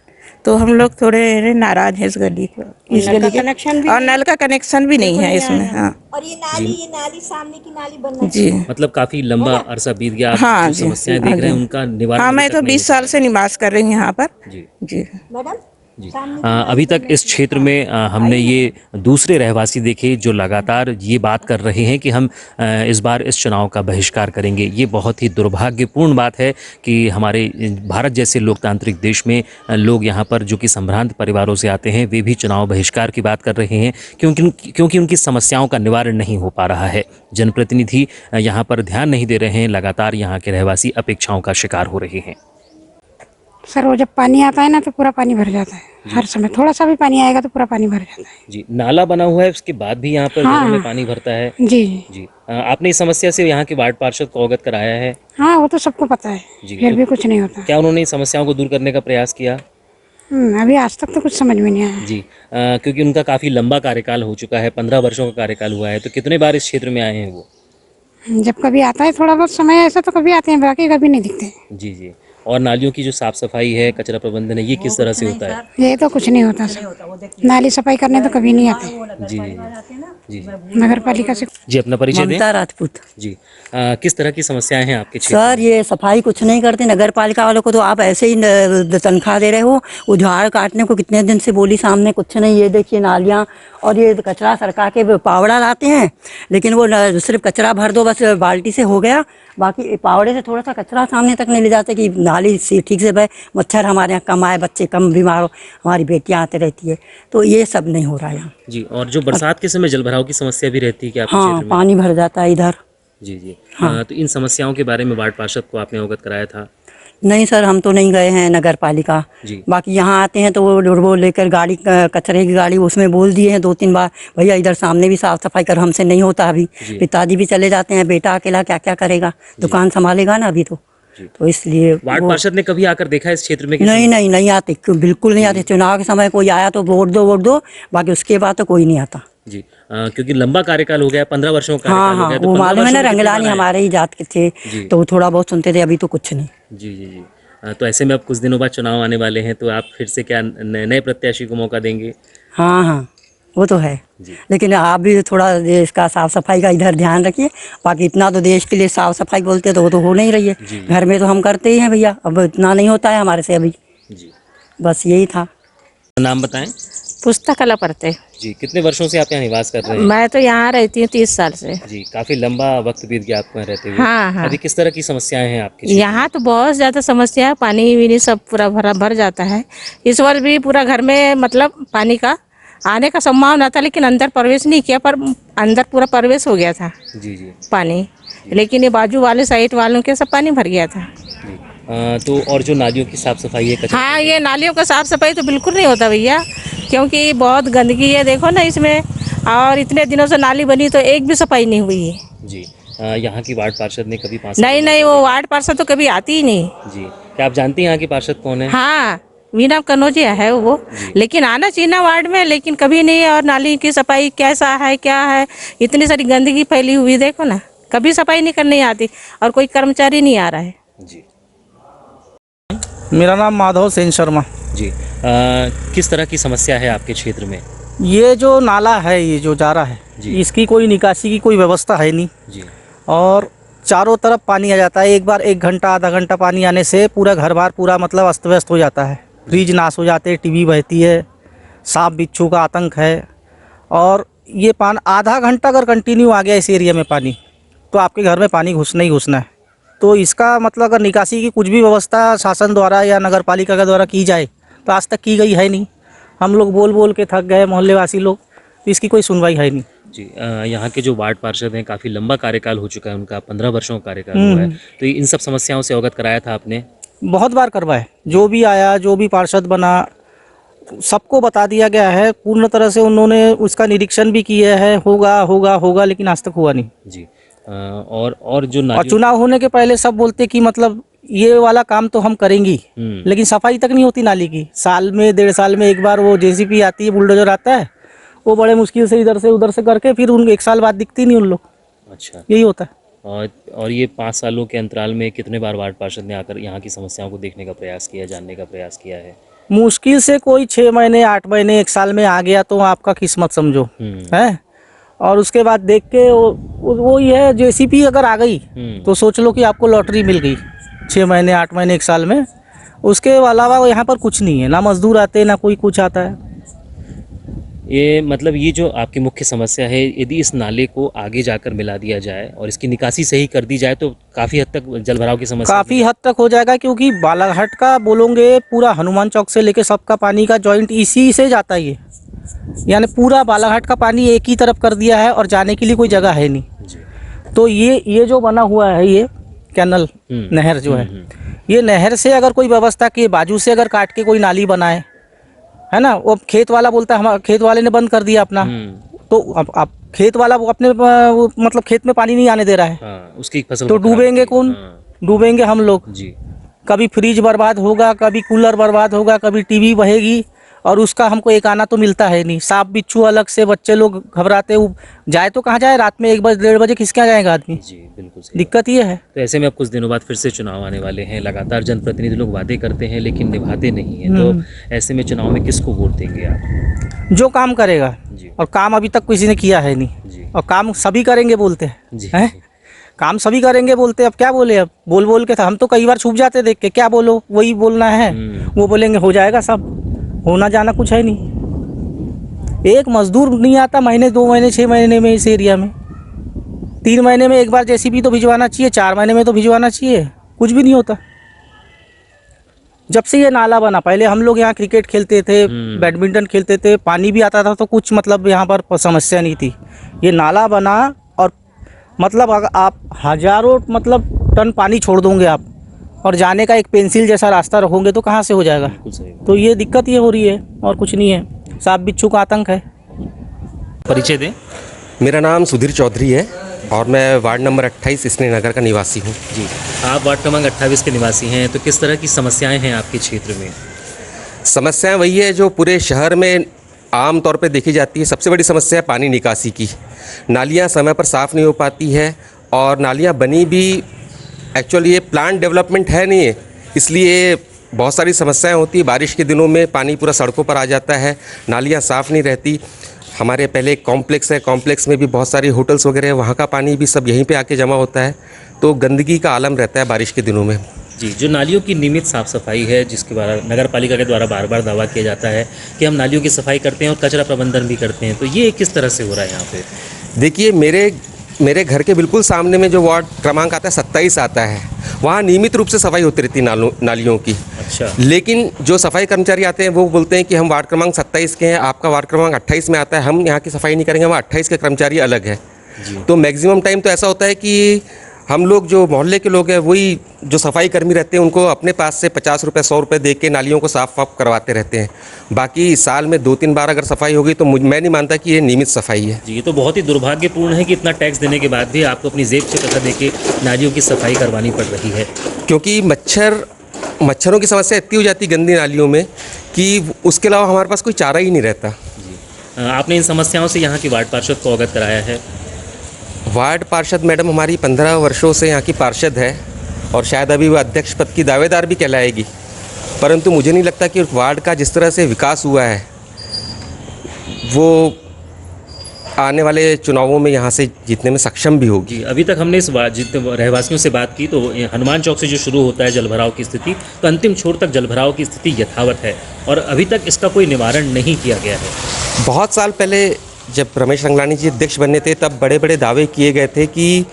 तो हम लोग थोड़े नाराज हैं इस गली को, इस गली के कनेक्शन भी, और नल का कनेक्शन भी नहीं है इसमें। हाँ, और ये नाली सामने की नाली बनना जी, मतलब काफी लंबा अरसा बीत गया, आप हाँ जो जी, समस्याएं देख हाँ रहे हैं जी। उनका निवारण हाँ, अभी मैं तक तो नहीं 20 साल से निवास कर रही हूँ यहाँ पर। जी जी। मैडम जी। अभी तक इस क्षेत्र में हमने ये दूसरे रहवासी देखे जो लगातार ये बात कर रहे हैं कि हम इस बार इस चुनाव का बहिष्कार करेंगे। ये बहुत ही दुर्भाग्यपूर्ण बात है कि हमारे भारत जैसे लोकतांत्रिक देश में लोग यहाँ पर जो कि संभ्रांत परिवारों से आते हैं वे भी चुनाव बहिष्कार की बात कर रहे हैं क्योंकि उनकी समस्याओं का निवारण नहीं हो पा रहा है। जनप्रतिनिधि यहाँ पर ध्यान नहीं दे रहे हैं, लगातार यहाँ के रहवासी अपेक्षाओं का शिकार हो रहे हैं। सर वो जब पानी आता है ना तो पूरा पानी भर जाता है, हर समय थोड़ा सा भी पानी आएगा तो पूरा पानी भर जाता है। जी, नाला बना हुआ है, उसके बाद भी यहाँ पर हाँ, घरों में पानी भरता है। जी जी, आपने इस समस्या से यहाँ के वार्ड पार्षद को अवगत कराया है? हाँ, वो तो सबको पता है, फिर भी कुछ नहीं होता। क्या उन्होंने इस समस्याओं को दूर करने का प्रयास किया? अभी आज तक तो कुछ समझ में नहीं आया। जी, क्योंकि उनका काफी लंबा कार्यकाल हो चुका है, 15 वर्षों का कार्यकाल हुआ है, तो कितने बार इस क्षेत्र में आए हैं वो? जब कभी आता है थोड़ा बहुत समय ऐसा तो कभी आते हैं, बाकी कभी नहीं दिखते। जी जी। और नालियों की जो साफ सफाई है, कचरा प्रबंधन है, ये किस तरह से होता है? ये तो कुछ नहीं होता सर, नाली सफाई करने तो कभी नहीं आते। जी जी। नगर पालिका से। जी, अपना परिचय दें। ममता राजपूत। जी, किस तरह की समस्याएं हैं आपके क्षेत्र सर ये सफाई कुछ नहीं करते नगर पालिका वालों को, तो आप ऐसे ही तनख्वाह दे रहे हो। वो झाड़ काटने को कितने दिन से बोली सामने, कुछ नहीं। ये देखिए नालियाँ और ये कचरा सरका के पावड़ा लाते हैं, लेकिन वो सिर्फ कचरा भर दो बस बाल्टी से हो गया, बाकी पावड़े से थोड़ा सा कचरा सामने तक नहीं ले जाते कि नाली से ठीक से बहे, मच्छर हमारे यहाँ कम आए, बच्चे कम बीमार हो, हमारी बेटियाँ आते रहती है, तो ये सब नहीं हो रहा है यहाँ। जी, और जो बरसात के समय जलभराव की समस्या भी रहती है क्या आपके हाँ, क्षेत्र में? पानी भर जाता है इधर। जी जी। हाँ। तो इन समस्याओं के बारे में वार्ड पार्षद को आपने अवगत कराया था? नहीं सर, हम तो नहीं गए हैं नगर पालिका। जी। बाकी यहाँ आते हैं तो वो लेकर गाड़ी, कचरे की गाड़ी, उसमें बोल दिए हैं 2-3 बार भैया इधर सामने भी साफ सफाई कर, हमसे नहीं होता अभी। पिताजी भी चले जाते हैं, बेटा अकेला क्या क्या करेगा, दुकान संभालेगा ना अभी तो इसलिए। वार्ड पार्षद ने कभी आकर देखा इस क्षेत्र में? नहीं आते, बिल्कुल नहीं आते। चुनाव के समय कोई आया तो वोट दो, बाकी उसके बाद तो कोई नहीं आता। जी, क्योंकि लंबा कार्यकाल हो गया, 15 वर्षों का कार्यकाल हो गया, तो वो 15 मालूम है ना, वर्षों में कितनी रंगलानी बार आए? हमारे ही जात के थे, तो वो थोड़ा बहुत सुनते थे, अभी तो कुछ नहीं। जी जी जी। तो ऐसे में अब कुछ दिनों बाद चुनाव आने वाले हैं, तो आप फिर से क्या नए प्रत्याशी को मौका देंगे? हाँ, वो तो है, लेकिन आप भी थोड़ा देश का साफ सफाई का इधर ध्यान रखिए। बाकी इतना तो देश के लिए साफ सफाई बोलते हैं तो वो तो हो नहीं रही है। घर में तो हम करते ही हैं भैया, अब इतना नहीं होता है हमारे से अभी। जी, बस यही था। नाम बताएं। पुस्तकालय पढ़ते। जी, कितने वर्षों से आप यहाँ निवास कर रहे हैं? मैं तो यहाँ रहती हूँ 30 साल से। जी, काफी लंबा वक्त बीत गया आपको यहाँ रहते हुए। हाँ। अभी किस तरह की समस्याएं हैं आपके क्षेत्र यहाँ तो बहुत ज़्यादा समस्या है, पानी भी सब पूरा भर जाता है। इस बार भी पूरा घर में मतलब पानी का आने का संभावना था, लेकिन अंदर प्रवेश नहीं किया, पर अंदर पूरा प्रवेश हो गया था। जी जी। पानी, लेकिन ये बाजू वाले साइड वालों के सब पानी भर गया था। तो और जो नालियों की साफ सफाई है, कचरा? हाँ, ये नालियों का साफ सफाई तो बिल्कुल नहीं होता भैया, क्योंकि बहुत गंदगी है, देखो ना इसमें, और इतने दिनों से नाली बनी तो एक भी सफाई नहीं हुई है। जी, यहाँ की वार्ड पार्षद ने कभी पास? नहीं, वो वार्ड पार्षद तो कभी आती ही नहीं। जी, क्या आप जानती हैं यहाँ की पार्षद कौन है? हाँ, वीना कनौजिया है वो, लेकिन आना चाहिए ना वार्ड में, लेकिन कभी नहीं। और नाली की सफाई कैसा है, क्या है, इतनी सारी गंदगी फैली हुई, देखो ना, कभी सफाई नहीं करने आती और कोई कर्मचारी नहीं आ रहा है। जी। मेरा नाम माधव सेन शर्मा। जी, किस तरह की समस्या है आपके क्षेत्र में? ये जो नाला है, ये जो जा रहा है, इसकी कोई निकासी की कोई व्यवस्था है नहीं। जी। और चारों तरफ पानी आ जाता है, एक बार 1 घंटा आधा घंटा पानी आने से पूरा घर बार पूरा मतलब अस्त व्यस्त हो जाता है। फ्रिज नाश हो जाते हैं, टीवी बहती है, सांप बिच्छू का आतंक है। और ये पानी आधा घंटा अगर कंटिन्यू आ गया इस एरिया में पानी, तो आपके घर में पानी घुसना ही घुसना है। तो इसका मतलब अगर निकासी की कुछ भी व्यवस्था शासन द्वारा या नगर पालिका के द्वारा की जाए, तो आज तक की गई है नहीं। हम लोग बोल के थक गए, मोहल्लेवासी लोग, तो इसकी कोई सुनवाई है नहीं। जी, यहाँ के जो वार्ड पार्षद हैं, काफ़ी लंबा कार्यकाल हो चुका है उनका, 15 वर्षों का कार्यकाल हुआ है, तो इन सब समस्याओं से अवगत कराया था आपने? बहुत बार करवाए, जो भी आया, जो भी पार्षद बना, सबको बता दिया गया है। पूर्ण तरह से उन्होंने उसका निरीक्षण भी किया है, होगा, लेकिन आज तक हुआ नहीं। जी, और जो चुनाव होने के पहले सब बोलते कि मतलब ये वाला काम तो हम करेंगी, लेकिन सफाई तक नहीं होती नाली की। साल में 1.5 साल में एक बार वो जेसीबी आती है, बुलडोजर आता है, वो बड़े मुश्किल से इधर से उधर से करके फिर उन 1 साल बाद दिखती नहीं उन लोग। अच्छा, यही होता है। और ये 5 सालों के अंतराल में कितने बार वार्ड पार्षद ने आकर यहाँ की समस्याओं को देखने का प्रयास किया, जानने का प्रयास किया है? मुश्किल से कोई 6 महीने 8 महीने 1 साल में आ गया तो आपका किस्मत समझो है। और उसके बाद देख के वो ये है, जेसीबी अगर आ गई तो सोच लो कि आपको लॉटरी मिल गई 6 महीने 8 महीने 1 साल में। उसके अलावा यहाँ पर कुछ नहीं है, ना मजदूर आते ना कोई कुछ आता है। ये मतलब ये जो आपकी मुख्य समस्या है, यदि इस नाले को आगे जाकर मिला दिया जाए और इसकी निकासी सही कर दी जाए तो काफ़ी हद तक जल भराव की समस्या काफ़ी हद तक हो जाएगा, क्योंकि बालाघाट का बोलोगे पूरा हनुमान चौक से लेके सबका पानी का जॉइंट इसी से जाता ही है। यानी पूरा बालाघाट का पानी एक ही तरफ कर दिया है और जाने के लिए कोई जगह है नहीं। तो ये जो बना हुआ है ये कैनल नहर जो है, ये नहर से अगर कोई व्यवस्था की बाजू से अगर काट के कोई नाली बनाए, है ना, वो खेत वाला बोलता है हमारे खेत वाले ने बंद कर दिया अपना, तो अब खेत वाला वो अपने मतलब खेत में पानी नहीं आने दे रहा है, उसकी फसल तो डूबेंगे कौन? डूबेंगे हम लोग जी। कभी फ्रिज बर्बाद होगा, कभी कूलर बर्बाद होगा, कभी टीवी बहेगी, और उसका हमको एक आना तो मिलता है नहीं। सांप बिच्छू अलग से, बच्चे लोग घबराते जाए तो कहाँ जाए, रात में 1 बजे 1:30 बजे किसके यहाँ जाएगा आदमी? जी बिल्कुल सही। दिक्कत ये है। तो ऐसे में अब कुछ दिनों बाद फिर से चुनाव आने वाले हैं, लगातार जनप्रतिनिधि लोग वादे करते हैं लेकिन निभाते नहीं हैं, तो ऐसे में चुनाव में किसको वोट देंगे आप? जो काम करेगा, और काम अभी तक किसी ने किया है नहीं, और काम सभी करेंगे बोलते हैं, काम सभी करेंगे बोलते, अब क्या बोले, अब बोल के था, हम तो कई बार छुप जाते देख के, क्या बोलो वही बोलना है, वो बोलेंगे हो जाएगा सब, होना जाना कुछ है नहीं। एक मजदूर नहीं आता महीने 2 महीने 6 महीने में इस एरिया में, 3 महीने में एक बार जेसीबी तो भिजवाना चाहिए, 4 महीने में तो भिजवाना चाहिए, कुछ भी नहीं होता। जब से ये नाला बना, पहले हम लोग यहाँ क्रिकेट खेलते थे, बैडमिंटन खेलते थे, पानी भी आता था तो कुछ मतलब यहाँ पर समस्या नहीं थी। ये नाला बना और मतलब अगर आप हजारों मतलब टन पानी छोड़ दोगे आप, और जाने का एक पेंसिल जैसा रास्ता रखोगे तो कहाँ से हो जाएगा? तो ये दिक्कत ये हो रही है और कुछ नहीं है, सांप बिच्छू का आतंक है। परिचय दें। मेरा नाम सुधीर चौधरी है और मैं वार्ड नंबर 28 स्नेहनगर का निवासी हूँ। जी, आप वार्ड क्रमांक 28 के निवासी हैं, तो किस तरह की समस्याएं हैं आपके क्षेत्र में? समस्याएं वही है जो पूरे शहर में आम तौर पे देखी जाती है। सबसे बड़ी समस्या है पानी निकासी की। नालियाँ समय पर साफ़ नहीं हो पाती है, और नालियाँ बनी भी एक्चुअली ये प्लान डेवलपमेंट है नहीं है, इसलिए बहुत सारी समस्याएं होती है। बारिश के दिनों में पानी पूरा सड़कों पर आ जाता है, नालियाँ साफ़ नहीं रहती। हमारे पहले एक कॉम्प्लेक्स है, कॉम्प्लेक्स में भी बहुत सारी होटल्स वगैरह है, वहाँ का पानी भी सब यहीं पे आके जमा होता है, तो गंदगी का आलम रहता है बारिश के दिनों में। जी, जो नालियों की नियमित साफ़ सफाई है, जिसके द्वारा नगर पालिका के द्वारा बार बार दावा किया जाता है कि हम नालियों की सफाई करते हैं और कचरा प्रबंधन भी करते हैं, तो ये किस तरह से हो रहा है यहाँ पे? देखिए, मेरे घर के बिल्कुल सामने में जो वार्ड क्रमांक आता है 27 आता है, वहाँ नियमित रूप से सफाई होती रहती है नालियों की। अच्छा। लेकिन जो सफाई कर्मचारी आते हैं वो बोलते हैं कि हम वार्ड क्रमांक 27 के हैं, आपका वार्ड क्रमांक 28 में आता है, हम यहाँ की सफाई नहीं करेंगे, वहाँ 28 के कर्मचारी अलग है। तो मैक्सिमम टाइम तो ऐसा होता है कि हम लोग जो मोहल्ले के लोग हैं वही जो सफाई कर्मी रहते हैं उनको अपने पास से 50 रुपये 100 रुपये दे के नालियों को साफ करवाते रहते हैं। बाकी साल में 2-3 बार अगर सफाई होगी तो मैं नहीं मानता कि ये नियमित सफाई है। जी, ये तो बहुत ही दुर्भाग्यपूर्ण है कि इतना टैक्स देने के बाद भी आपको अपनी जेब से पैसा देके नालियों की सफाई करवानी पड़ रही है। क्योंकि मच्छरों की समस्या इतनी हो जाती है गंदी नालियों में कि उसके अलावा हमारे पास कोई चारा ही नहीं रहता। जी, आपने इन समस्याओं से यहाँ की वार्ड पार्षद को अवगत कराया है? वार्ड पार्षद मैडम हमारी 15 वर्षों से यहाँ की पार्षद है और शायद अभी वो अध्यक्ष पद की दावेदार भी कहलाएगी, परंतु मुझे नहीं लगता कि वार्ड का जिस तरह से विकास हुआ है वो आने वाले चुनावों में यहाँ से जीतने में सक्षम भी होगी। जी, अभी तक हमने इस रहवासियों से बात की तो हनुमान चौक से जो शुरू होता है जलभराव की स्थिति, तो अंतिम छोर तक जलभराव की स्थिति यथावत है और अभी तक इसका कोई निवारण नहीं किया गया है। बहुत साल पहले जब रमेश रंगलानी जी अध्यक्ष बने थे तब बड़े बड़े दावे किए गए थे कि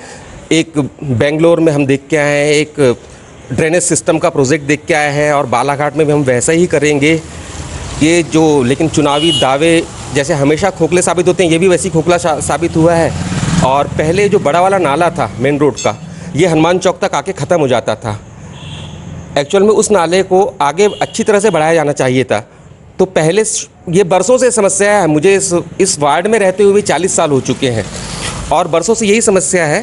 एक बेंगलोर में हम देख के आए हैं, एक ड्रेनेज सिस्टम का प्रोजेक्ट देख के आए हैं और बालाघाट में भी हम वैसा ही करेंगे। ये जो लेकिन चुनावी दावे जैसे हमेशा खोखले साबित होते हैं, ये भी वैसे ही खोखला साबित हुआ है। और पहले जो बड़ा वाला नाला था मेन रोड का, ये हनुमान चौक तक आके ख़त्म हो जाता था। एक्चुअल में उस नाले को आगे अच्छी तरह से बढ़ाया जाना चाहिए था। तो पहले ये बरसों से समस्या है, मुझे इस वार्ड में रहते हुए 40 साल हो चुके हैं और बरसों से यही समस्या है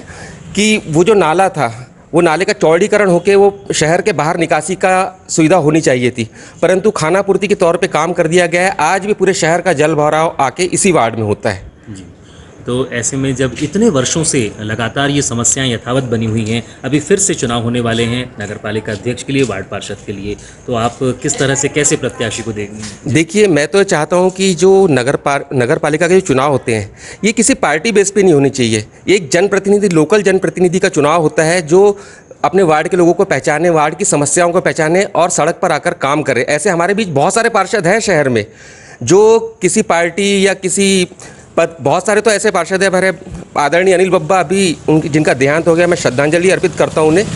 कि वो जो नाला था वो नाले का चौड़ीकरण होकर वो शहर के बाहर निकासी का सुविधा होनी चाहिए थी, परंतु खानापूर्ति के तौर पे काम कर दिया गया है। आज भी पूरे शहर का जल भराव आके इसी वार्ड में होता है। जी, तो ऐसे में जब इतने वर्षों से लगातार ये समस्याएं यथावत बनी हुई हैं, अभी फिर से चुनाव होने वाले हैं नगर पालिका अध्यक्ष के लिए, वार्ड पार्षद के लिए, तो आप किस तरह से कैसे प्रत्याशी को देखेंगे? देखिए, मैं तो चाहता हूं कि जो नगर पालिका के जो चुनाव होते हैं ये किसी पार्टी बेस पे नहीं होनी चाहिए। एक जनप्रतिनिधि, लोकल जनप्रतिनिधि का चुनाव होता है जो अपने वार्ड के लोगों को पहचाने, वार्ड की समस्याओं को पहचाने और सड़क पर आकर काम करे। ऐसे हमारे बीच बहुत सारे पार्षद हैं शहर में जो किसी पार्टी या किसी पद, बहुत सारे तो ऐसे पार्षद हैं, हमारे आदरणीय अनिल बब्बा अभी उनकी जिनका देहांत हो गया, मैं श्रद्धांजलि अर्पित करता हूँ उन्हें।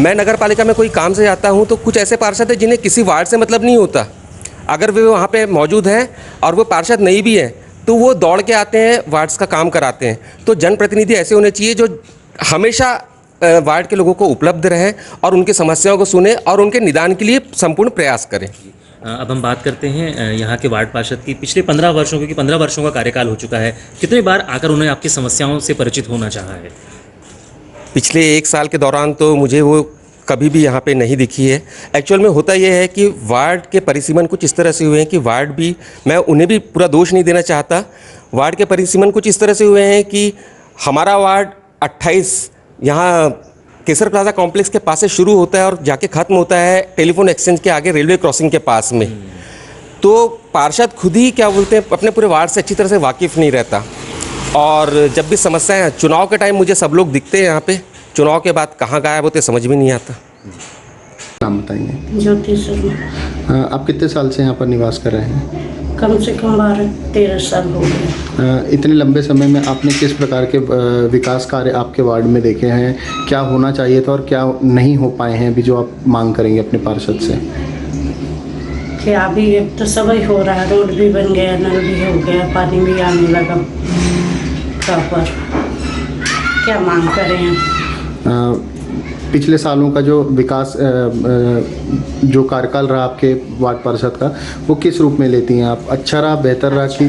मैं नगर पालिका में कोई काम से जाता हूँ तो कुछ ऐसे पार्षद हैं जिन्हें किसी वार्ड से मतलब नहीं होता। अगर वे वहाँ पे मौजूद हैं और वो पार्षद नहीं भी हैं तो वो दौड़ के आते हैं, वार्ड्स का काम कराते हैं। तो जनप्रतिनिधि ऐसे होने चाहिए जो हमेशा वार्ड के लोगों को उपलब्ध रहे और उनकी समस्याओं को सुने और उनके निदान के लिए संपूर्ण प्रयास करें। अब हम बात करते हैं यहाँ के वार्ड पार्षद की। पिछले 15 वर्षों, क्योंकि 15 वर्षों का कार्यकाल हो चुका है, कितनी बार आकर उन्हें आपकी समस्याओं से परिचित होना चाहा है? पिछले 1 साल के दौरान तो मुझे वो कभी भी यहाँ पे नहीं दिखी है। एक्चुअल में होता ये है कि वार्ड के परिसीमन कुछ इस तरह से हुए हैं कि वार्ड भी, मैं उन्हें भी पूरा दोष नहीं देना चाहता, वार्ड के परिसीमन कुछ इस तरह से हुए हैं कि हमारा वार्ड 28 यहाँ केसर प्लाजा कॉम्प्लेक्स के पास से शुरू होता है और जाके ख़त्म होता है टेलीफोन एक्सचेंज के आगे रेलवे क्रॉसिंग के पास में। तो पार्षद खुद ही क्या बोलते हैं, अपने पूरे वार्ड से अच्छी तरह से वाकिफ़ नहीं रहता। और जब भी समस्याएं, चुनाव के टाइम मुझे सब लोग दिखते हैं यहाँ पे, चुनाव के बाद कहाँ गायब होते समझ में नहीं आता। नाम बताएंगे? ज्योति शर्मा। आप कितने साल से यहाँ पर निवास कर रहे हैं? कम से कम 12-13 साल हो गए। इतने लंबे समय में आपने किस प्रकार के विकास कार्य आपके वार्ड में देखे हैं? क्या होना चाहिए था और क्या नहीं हो पाए हैं अभी, जो आप मांग करेंगे अपने पार्षद से? क्या अभी तो सब ही हो रहा है, रोड भी बन गया, नल भी हो गया, पानी भी आने लगा प्रॉपर। क्या मांग करें? पिछले सालों का जो विकास जो कार्यकाल रहा आपके वार्ड पार्षद का, वो किस रूप में लेती हैं आप? अच्छा रहा, बेहतर रहा कि?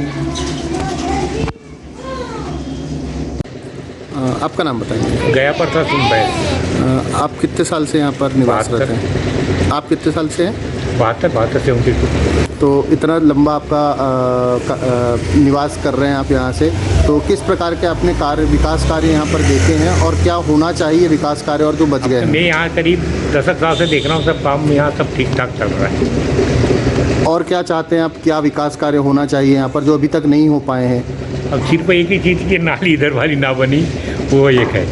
आपका नाम बताइए। गया प्रसाद सिंह बैस। आप कितने साल से यहाँ पर निवास करते हैं? आप कितने साल से हैं? 72 से 29। तो इतना लंबा आपका निवास कर रहे हैं आप यहाँ से, तो किस प्रकार के आपने विकास कार्य यहाँ पर देखे हैं और क्या होना चाहिए विकास कार्य और जो बच गए हैं? मैं यहाँ करीब 10 साल से देख रहा हूँ, सब काम यहाँ सब ठीक ठाक चल रहा है। और क्या चाहते हैं आप, क्या विकास कार्य होना चाहिए यहाँ पर जो अभी तक नहीं हो पाए हैं? अब सिर्फ एक ही चीज़ की नाली इधर वाली ना बनी, वो एक है।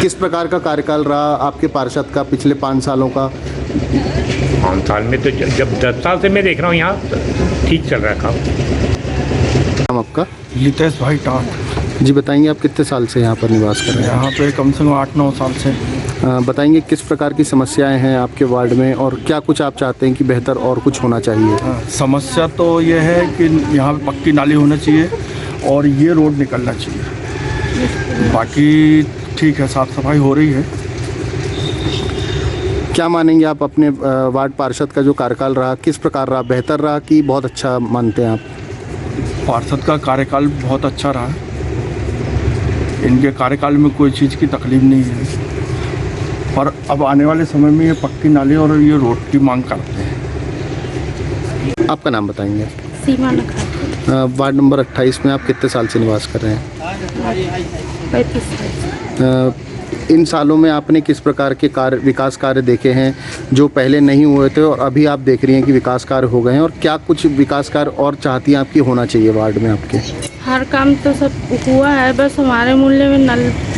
किस प्रकार का कार्यकाल रहा आपके पार्षद का पिछले 5 सालों का? 5 साल में तो जब 10 साल से मैं देख रहा हूँ यहाँ ठीक चल रहा है काम। नाम आपका? लितेश भाई टाट। जी बताएंगे, आप कितने साल से यहाँ पर निवास कर रहे हैं? यहाँ पे कम से कम 8-9 साल से। बताएंगे किस प्रकार की समस्याएं हैं आपके वार्ड में और क्या कुछ आप चाहते हैं कि बेहतर और कुछ होना चाहिए? समस्या तो ये है कि यहाँ पे पक्की नाली होना चाहिए और ये रोड निकलना चाहिए। बाकी ठीक है, साफ़ सफाई हो रही है। क्या मानेंगे आप अपने वार्ड पार्षद का जो कार्यकाल रहा, किस प्रकार रहा? बेहतर रहा कि बहुत अच्छा मानते हैं आप? पार्षद का कार्यकाल बहुत अच्छा रहा है। इनके कार्यकाल में कोई चीज़ की तकलीफ नहीं है, पर अब आने वाले समय में ये पक्की नाली और ये रोड की मांग करते हैं। आपका नाम बताएंगे? सीमा नखा। वार्ड नंबर 28 में आप कितने साल से निवास कर रहे हैं? 35 साल। इन सालों में आपने किस प्रकार के विकास कार्य देखे हैं जो पहले नहीं हुए थे और अभी आप देख रही हैं कि विकास कार्य हो गए हैं, और क्या कुछ विकास कार्य और चाहती हैं आपकी होना चाहिए वार्ड में आपके? हर काम तो सब हुआ है, बस हमारे मोहल्ले में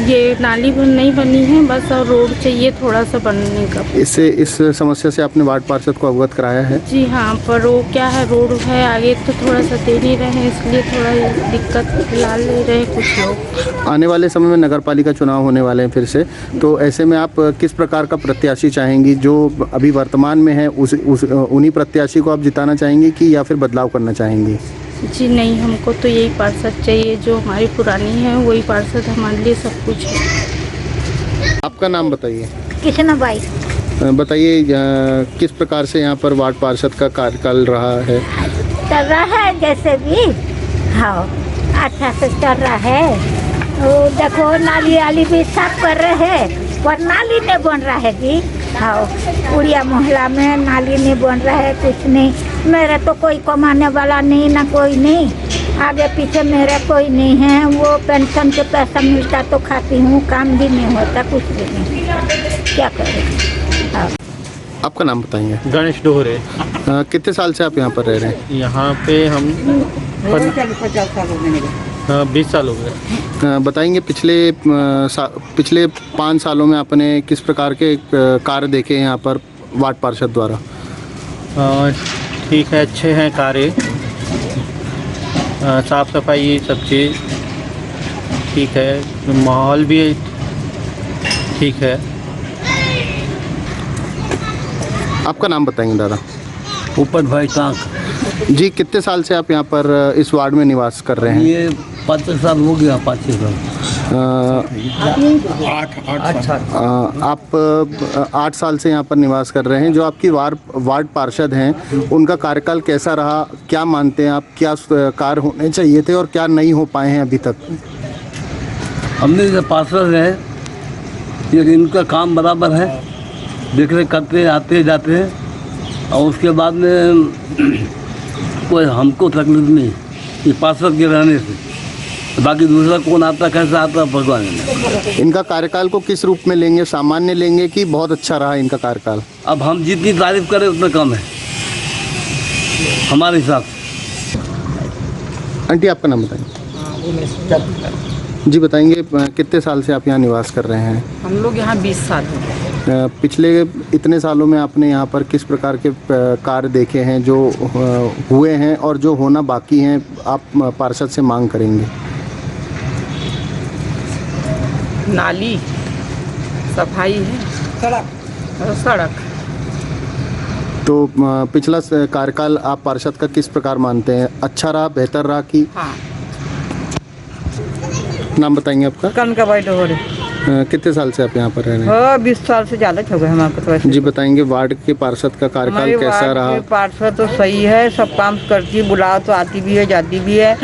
ये नाली नहीं बनी है बस, और रोड चाहिए थोड़ा सा बनने का। इस समस्या से आपने वार्ड पार्षद को अवगत कराया है? जी हाँ, पर वो क्या है, रोड है आगे तो थोड़ा सा दे नहीं रहे हैं, इसलिए थोड़ा दिक्कत फिलहाल ले रहे कुछ लोग। आने वाले समय में नगर पालिका चुनाव होने वाले हैं फिर से, तो ऐसे में आप किस प्रकार का प्रत्याशी चाहेंगी? जो अभी वर्तमान में है उन्हीं प्रत्याशी को आप जिताना चाहेंगी कि या फिर बदलाव करना चाहेंगी? जी नहीं, हमको तो यही पार्षद चाहिए जो हमारी पुरानी है, वही पार्षद हमारे लिए सब कुछ है। आपका नाम बताइए। कृष्णाबाई। बताइए किस प्रकार से यहाँ पर वार्ड पार्षद का कार्यकाल रहा है? चल रहा है जैसे भी, हाँ अच्छा से चल रहा है। वो देखो नाली वाली भी साफ कर रहे हैं पर नाली नहीं बन रहा है जी। हाँ उड़िया मोहल्ला में नाली नहीं बन रहा है, कुछ नहीं। मेरे तो कोई कमाने वाला नहीं, ना कोई नहीं। आगे पीछे मेरा कोई नहीं है, वो पेंशन के पैसा मिलता तो खाती हूँ, काम भी नहीं होता, कुछ भी नहीं, क्या करें। हाँ। आपका नाम बताएंगे? गणेश डोहरे। कितने साल से आप यहाँ पर रह रहे हैं? यहाँ पे हम 50 साल हो गए। 20 साल हो गए। बताएंगे पिछले 5 सालों में आपने किस प्रकार के कार्य देखे हैं यहाँ पर वार्ड पार्षद द्वारा? ठीक है, अच्छे हैं कार्य, साफ सफाई सब चीज़ ठीक है, माहौल भी ठीक है। आपका नाम बताएंगे दादा? ऊपर भाई टांक। जी, कितने साल से आप यहाँ पर इस वार्ड में निवास कर रहे हैं? ये 5 साल हो गया, 5 साल। आप 8 साल से यहाँ पर निवास कर रहे हैं। जो आपकी वार्ड पार्षद हैं, उनका कार्यकाल कैसा रहा? क्या मानते हैं आप, क्या कार्य होने चाहिए थे और क्या नहीं हो पाए हैं अभी तक? हमने जो पार्षद हैं, ये इनका काम बराबर है, देख रेख करते आते जाते हैं, और उसके बाद में कोई हमको तकलीफ नहीं ये पार्षद के रहने से। बाकी दूसरा कौन आता, कैसा आता, भगवान ने। इनका कार्यकाल को किस रूप में लेंगे? सामान्य लेंगे कि बहुत अच्छा रहा इनका कार्यकाल? अब हम जितनी तारीफ करें उतना कम है हमारे हिसाब से। आंटी, आपका नाम बताएंगे? जी, बताएंगे कितने साल से आप यहाँ निवास कर रहे हैं? हम लोग यहाँ 20 साल हो गए। पिछले इतने सालों में आपने यहाँ पर किस प्रकार के कार्य देखे हैं जो हुए हैं और जो होना बाकी हैं, आप पार्षद से मांग करेंगे? नाली, सफाई है, सड़क। तो पिछला कार्यकाल आप पार्षद का किस प्रकार मानते हैं? अच्छा रहा, बेहतर रहा कि? हाँ। नाम बताएंगे आपका? कनकाबाई डोहरे। कितने साल से आप यहाँ पर रह रहे हैं? 20 साल से ज़्यादा हो गए हमारे को तो। जी, बताएंगे वार्ड के पार्षद का कार्यकाल कैसा रहा? पार्षद तो सही है, सब काम करती है, बुलाओ तो आती भी है, जाती भी है।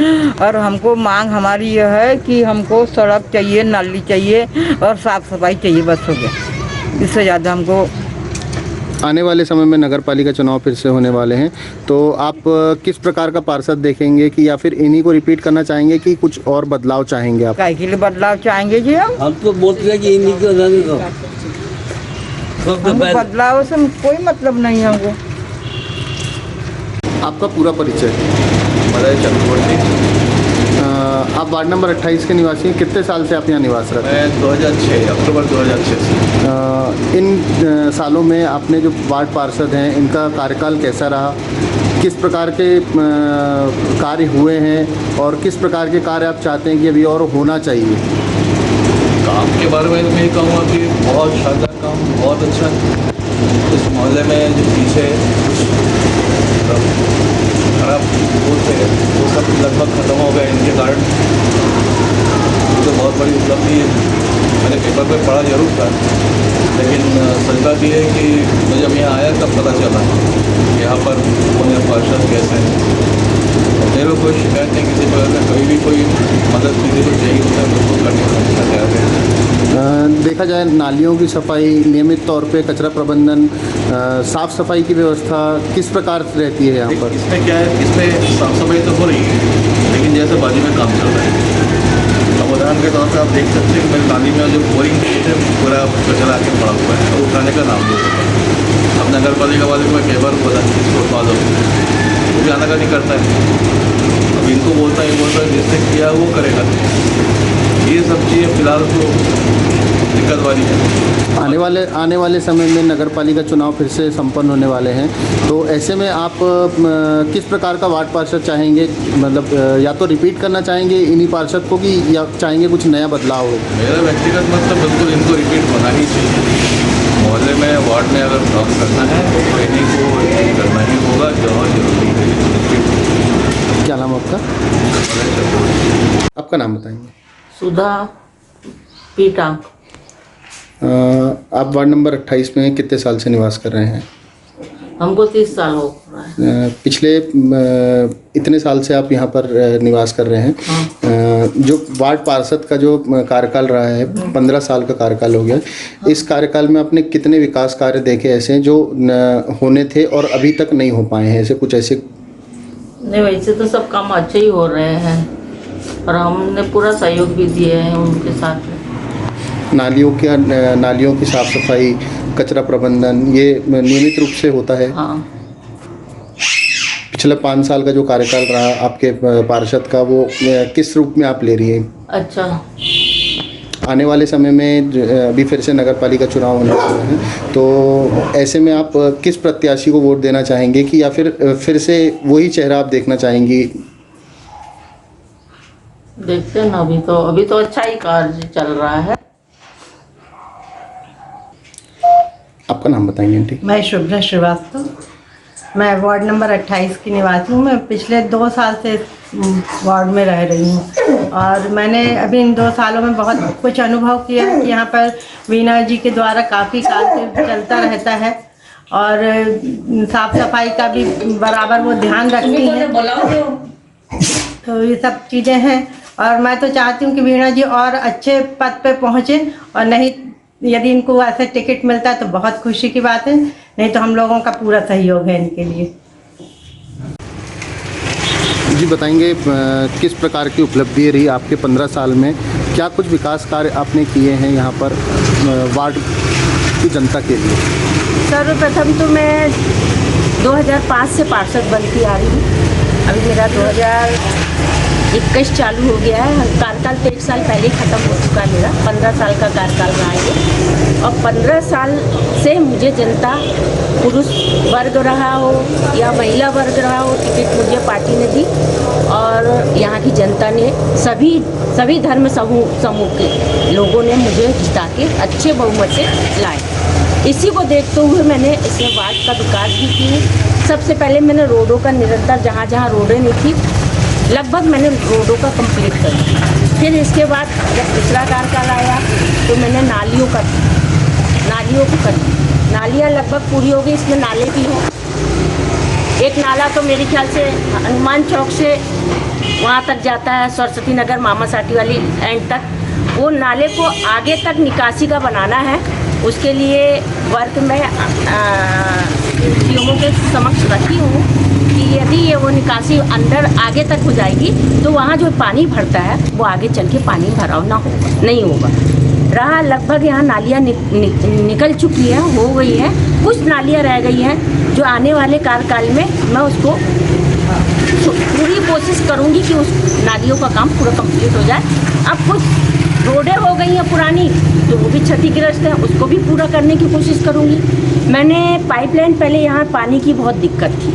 और हमको मांग हमारी यह है कि हमको सड़क चाहिए, नाली चाहिए और साफ सफाई चाहिए, बस हो गया। इससे ज़्यादा हमको। आने वाले समय में नगर पालिका चुनाव फिर से होने वाले हैं, तो आप किस प्रकार का पार्षद देखेंगे कि या फिर इन्हीं को रिपीट करना चाहेंगे कि कुछ और बदलाव चाहेंगे आप? काय के लिए बदलाव चाहेंगे जी? हम तो बोलते हैं कि इन्हीं को रहने दो। बदलाव से कोई मतलब नहीं है हमको। आपका पूरा परिचय? मदय चक्रवर्ती। आप वार्ड नंबर 28 के निवासी हैं। कितने साल से आप यहाँ निवास रहे हैं? मैं 2006 अक्टूबर 2006 से। इन सालों में आपने जो वार्ड पार्षद हैं, इनका कार्यकाल कैसा रहा? किस प्रकार के कार्य हुए हैं और किस प्रकार के कार्य आप चाहते हैं कि अभी और होना चाहिए? काम के बारे में मैं कहूँगा कि बहुत शानदार काम, बहुत अच्छा। इस मोहल्ले में जो पीछे खराब वो थे, वो सब लगभग ख़त्म हो गए इनके कारण। तो बहुत बड़ी उपलब्धि है। मैंने पेपर पे पढ़ा जरूर था, लेकिन सच बात ये है कि मैं जब यहाँ आया तब पता चला यहाँ पर उन्हें पार्षद कैसे हैं। मेरे को कोई शिकायत नहीं किसी प्रकार का, कभी भी कोई मदद किसी को चाहिए होता है उसको करने का तैयार है। देखा जाए नालियों की सफाई, नियमित तौर पे कचरा प्रबंधन, साफ़ सफाई की व्यवस्था किस प्रकार से रहती है यहाँ पर? इसमें क्या है, इसमें साफ सफाई तो हो रही है, लेकिन जैसे बाजू में काम चल रहा है। अब उदाहरण के तौर पर आप देख सकते हैं कि मेरी नाली में जो बोरिंग है पूरा कचरा आके पड़ा हुआ है, तो उठाने का नाम नहीं होता। अब नगर पालिका वाले को कई बार बोला इसको उठवा दो, वो भी आना का नहीं करता है। अब इनको बोलता है जिसने किया वो करेगा। ये सब चीज़ें फिलहाल तो दिक्कत वाली है। आने वाले समय में नगर पालिका चुनाव फिर से संपन्न होने वाले हैं, तो ऐसे में आप किस प्रकार का वार्ड पार्षद चाहेंगे? मतलब या तो रिपीट करना चाहेंगे इन्हीं पार्षद को कि या चाहेंगे कुछ नया बदलाव हो? मेरा व्यक्तिगत मतलब बिल्कुल इनको रिपीट होना ही चाहिए। मोहल्ले में वार्ड में अगर काम करना है तो इन्हीं को रिपीट करना ही होगा, जहाँ जरूरी है। क्या नाम आपका? आपका नाम बताएंगे? सुधा पीटा। आप वार्ड नंबर 28 में कितने साल से निवास कर रहे हैं? हमको 30 साल हो रहा है। पिछले इतने साल से आप यहाँ पर निवास कर रहे हैं। हाँ। जो वार्ड पार्षद का जो कार्यकाल रहा है, 15 साल का कार्यकाल हो गया। इस कार्यकाल में आपने कितने विकास कार्य देखे ऐसे जो होने थे और अभी तक नहीं हो पाए हैं? ऐसे कुछ ऐसे नहीं, वैसे तो सब काम अच्छे ही हो रहे हैं और हमने पूरा सहयोग भी दिए हैं उनके साथ। नालियों की साफ सफाई, कचरा प्रबंधन, ये नियमित रूप से होता है। हाँ। पिछले 5 साल का जो कार्यकाल रहा आपके पार्षद का, वो किस रूप में आप ले रही हैं? अच्छा। आने वाले समय में अभी फिर से नगर पालिका चुनाव होने वाले हैं, तो ऐसे में आप किस प्रत्याशी को वोट देना चाहेंगे, कि या फिर से वही चेहरा आप देखना चाहेंगी? देखते हैं ना, अभी तो अच्छा ही कार्य चल रहा है। आपका नाम बताएंगे आंटी? मैं शुभ्रा श्रीवास्तव, मैं वार्ड नंबर 28 की निवासी हूँ। मैं पिछले 2 साल से वार्ड में रह रही हूँ और मैंने अभी इन 2 सालों में बहुत कुछ अनुभव किया कि यहाँ पर वीणा जी के द्वारा काफ़ी कार्य चलता रहता है और साफ सफाई का भी बराबर वो ध्यान रखती हैं। तो ये सब चीज़ें हैं और मैं तो चाहती हूँ कि वीणा जी और अच्छे पद पे पहुँचे, और नहीं यदि इनको ऐसे टिकट मिलता है तो बहुत खुशी की बात है, नहीं तो हम लोगों का पूरा सहयोग है इनके लिए। जी बताएंगे किस प्रकार की उपलब्धि रही आपके 15 साल में, क्या कुछ विकास कार्य आपने किए हैं यहाँ पर वार्ड की जनता के लिए? सर्वप्रथम तो मैं 2005 से पार्षद बनती आ रही हूँ। अभी मेरा 2021 चालू हो गया है। कार्यकाल तो 1 साल पहले ही ख़त्म हो चुका है मेरा। 15 साल का कार्यकाल रहा है और 15 साल से मुझे जनता, पुरुष वर्ग रहा हो या महिला वर्ग रहा हो, टिकट मुझे पार्टी ने दी और यहाँ की जनता ने सभी धर्म समूह के लोगों ने मुझे जिता के अच्छे बहुमत से लाए। इसी को देखते हुए मैंने इसमें वार्ड का विकास भी किया। सबसे पहले मैंने रोडों का निरंतर, जहाँ जहाँ रोडें नहीं थी लगभग मैंने रोडों का कंप्लीट कर दिया। फिर इसके बाद जब दूसरा कार्यकाल आया तो मैंने नालियों को कर दी। नालियाँ लगभग पूरी हो गई, इसमें नाले भी हों। एक नाला तो मेरे ख्याल से हनुमान चौक से वहाँ तक जाता है, सरस्वती नगर मामा साटी वाली एंड तक। वो नाले को आगे तक निकासी का बनाना है। उसके लिए वर्क में सीएमओ के समक्ष रखी हूँ कि यदि ये वो निकासी अंदर आगे तक हो जाएगी तो वहाँ जो पानी भरता है वो आगे चल के पानी भराव नहीं होगा। रहा लगभग यहाँ नालियाँ निकल चुकी हैं, हो गई हैं, कुछ नालियाँ रह गई हैं जो आने वाले कार्यकाल में मैं उसको पूरी कोशिश करूँगी कि उस नालियों का काम पूरा कंप्लीट हो जाए। अब कुछ रोडें हो गई हैं पुरानी तो वो भी क्षतिग्रस्त हैं, उसको भी पूरा करने की कोशिश करूँगी। मैंने पाइपलाइन, पहले यहाँ पानी की बहुत दिक्कत थी,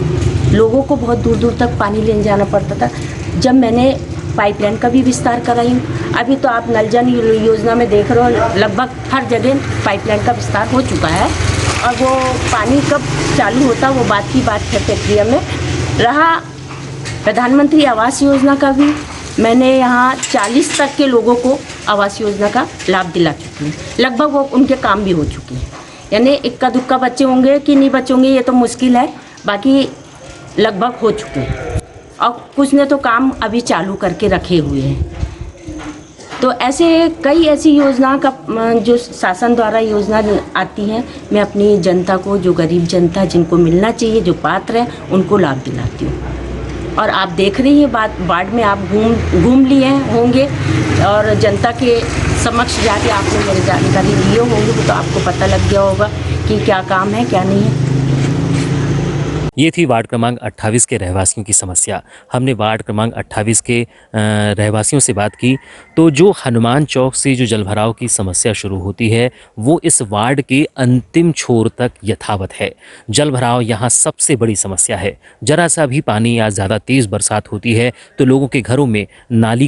लोगों को बहुत दूर दूर तक पानी लेने जाना पड़ता था। जब मैंने पाइपलाइन का भी विस्तार कराई हूँ, अभी तो आप नल जल योजना में देख रहे हो लगभग हर जगह पाइपलाइन का विस्तार हो चुका है और वो पानी कब चालू होता वो बात की बात है प्रक्रिया में। रहा प्रधानमंत्री आवास योजना का भी, मैंने यहाँ 40 तक के लोगों को आवास योजना का लाभ दिला चुकी हूँ। लगभग वो उनके काम भी हो चुके हैं, यानी इक्का दुक्का बच्चे होंगे कि नहीं बच्चे होंगे ये तो मुश्किल है, बाकी लगभग हो चुके हैं और कुछ ने तो काम अभी चालू करके रखे हुए हैं। तो ऐसे कई ऐसी योजना का जो शासन द्वारा योजना आती हैं, मैं अपनी जनता को, जो गरीब जनता जिनको मिलना चाहिए, जो पात्र हैं, उनको लाभ दिलाती हूँ। और आप देख रही हैं बात, वार्ड में आप घूम लिए होंगे और जनता के समक्ष जाके आपने मेरी जानकारी लिए होंगे तो आपको पता लग गया होगा कि क्या काम है क्या नहीं है। ये थी वार्ड क्रमांक 28 के रहवासियों की समस्या। हमने वार्ड क्रमांक 28 के रहवासियों से बात की तो जो हनुमान चौक से जो जलभराव की समस्या शुरू होती है वो इस वार्ड के अंतिम छोर तक यथावत है। जलभराव यहाँ सबसे बड़ी समस्या है। जरा सा भी पानी या ज़्यादा तेज़ बरसात होती है तो लोगों के घरों में नाले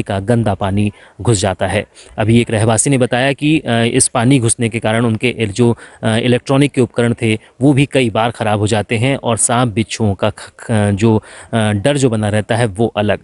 का गंदा पानी घुस जाता है। अभी एक रहवासी ने बताया कि इस पानी घुसने के कारण उनके जो इलेक्ट्रॉनिक के उपकरण थे वो भी कई बार ख़राब हो जाते हैं और सांप बिच्छुओं का जो डर जो बना रहता है वो अलग।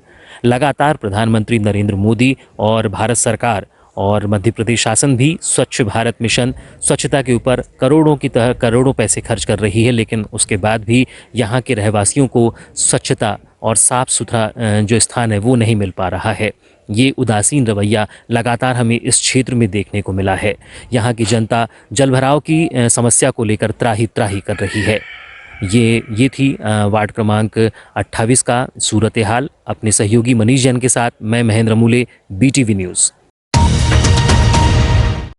लगातार प्रधानमंत्री नरेंद्र मोदी और भारत सरकार और मध्य प्रदेश शासन भी स्वच्छ भारत मिशन, स्वच्छता के ऊपर करोड़ों पैसे खर्च कर रही है, लेकिन उसके बाद भी यहाँ के रहवासियों को स्वच्छता और साफ़ सुथरा जो स्थान है वो नहीं मिल पा रहा है। ये उदासीन रवैया लगातार हमें इस क्षेत्र में देखने को मिला है। यहाँ की जनता जलभराव की समस्या को लेकर त्राही कर रही है। ये थी वार्ड क्रमांक 28 का सूरत हाल। अपने सहयोगी मनीष जैन के साथ मैं महेंद्र मूले, BTV न्यूज़।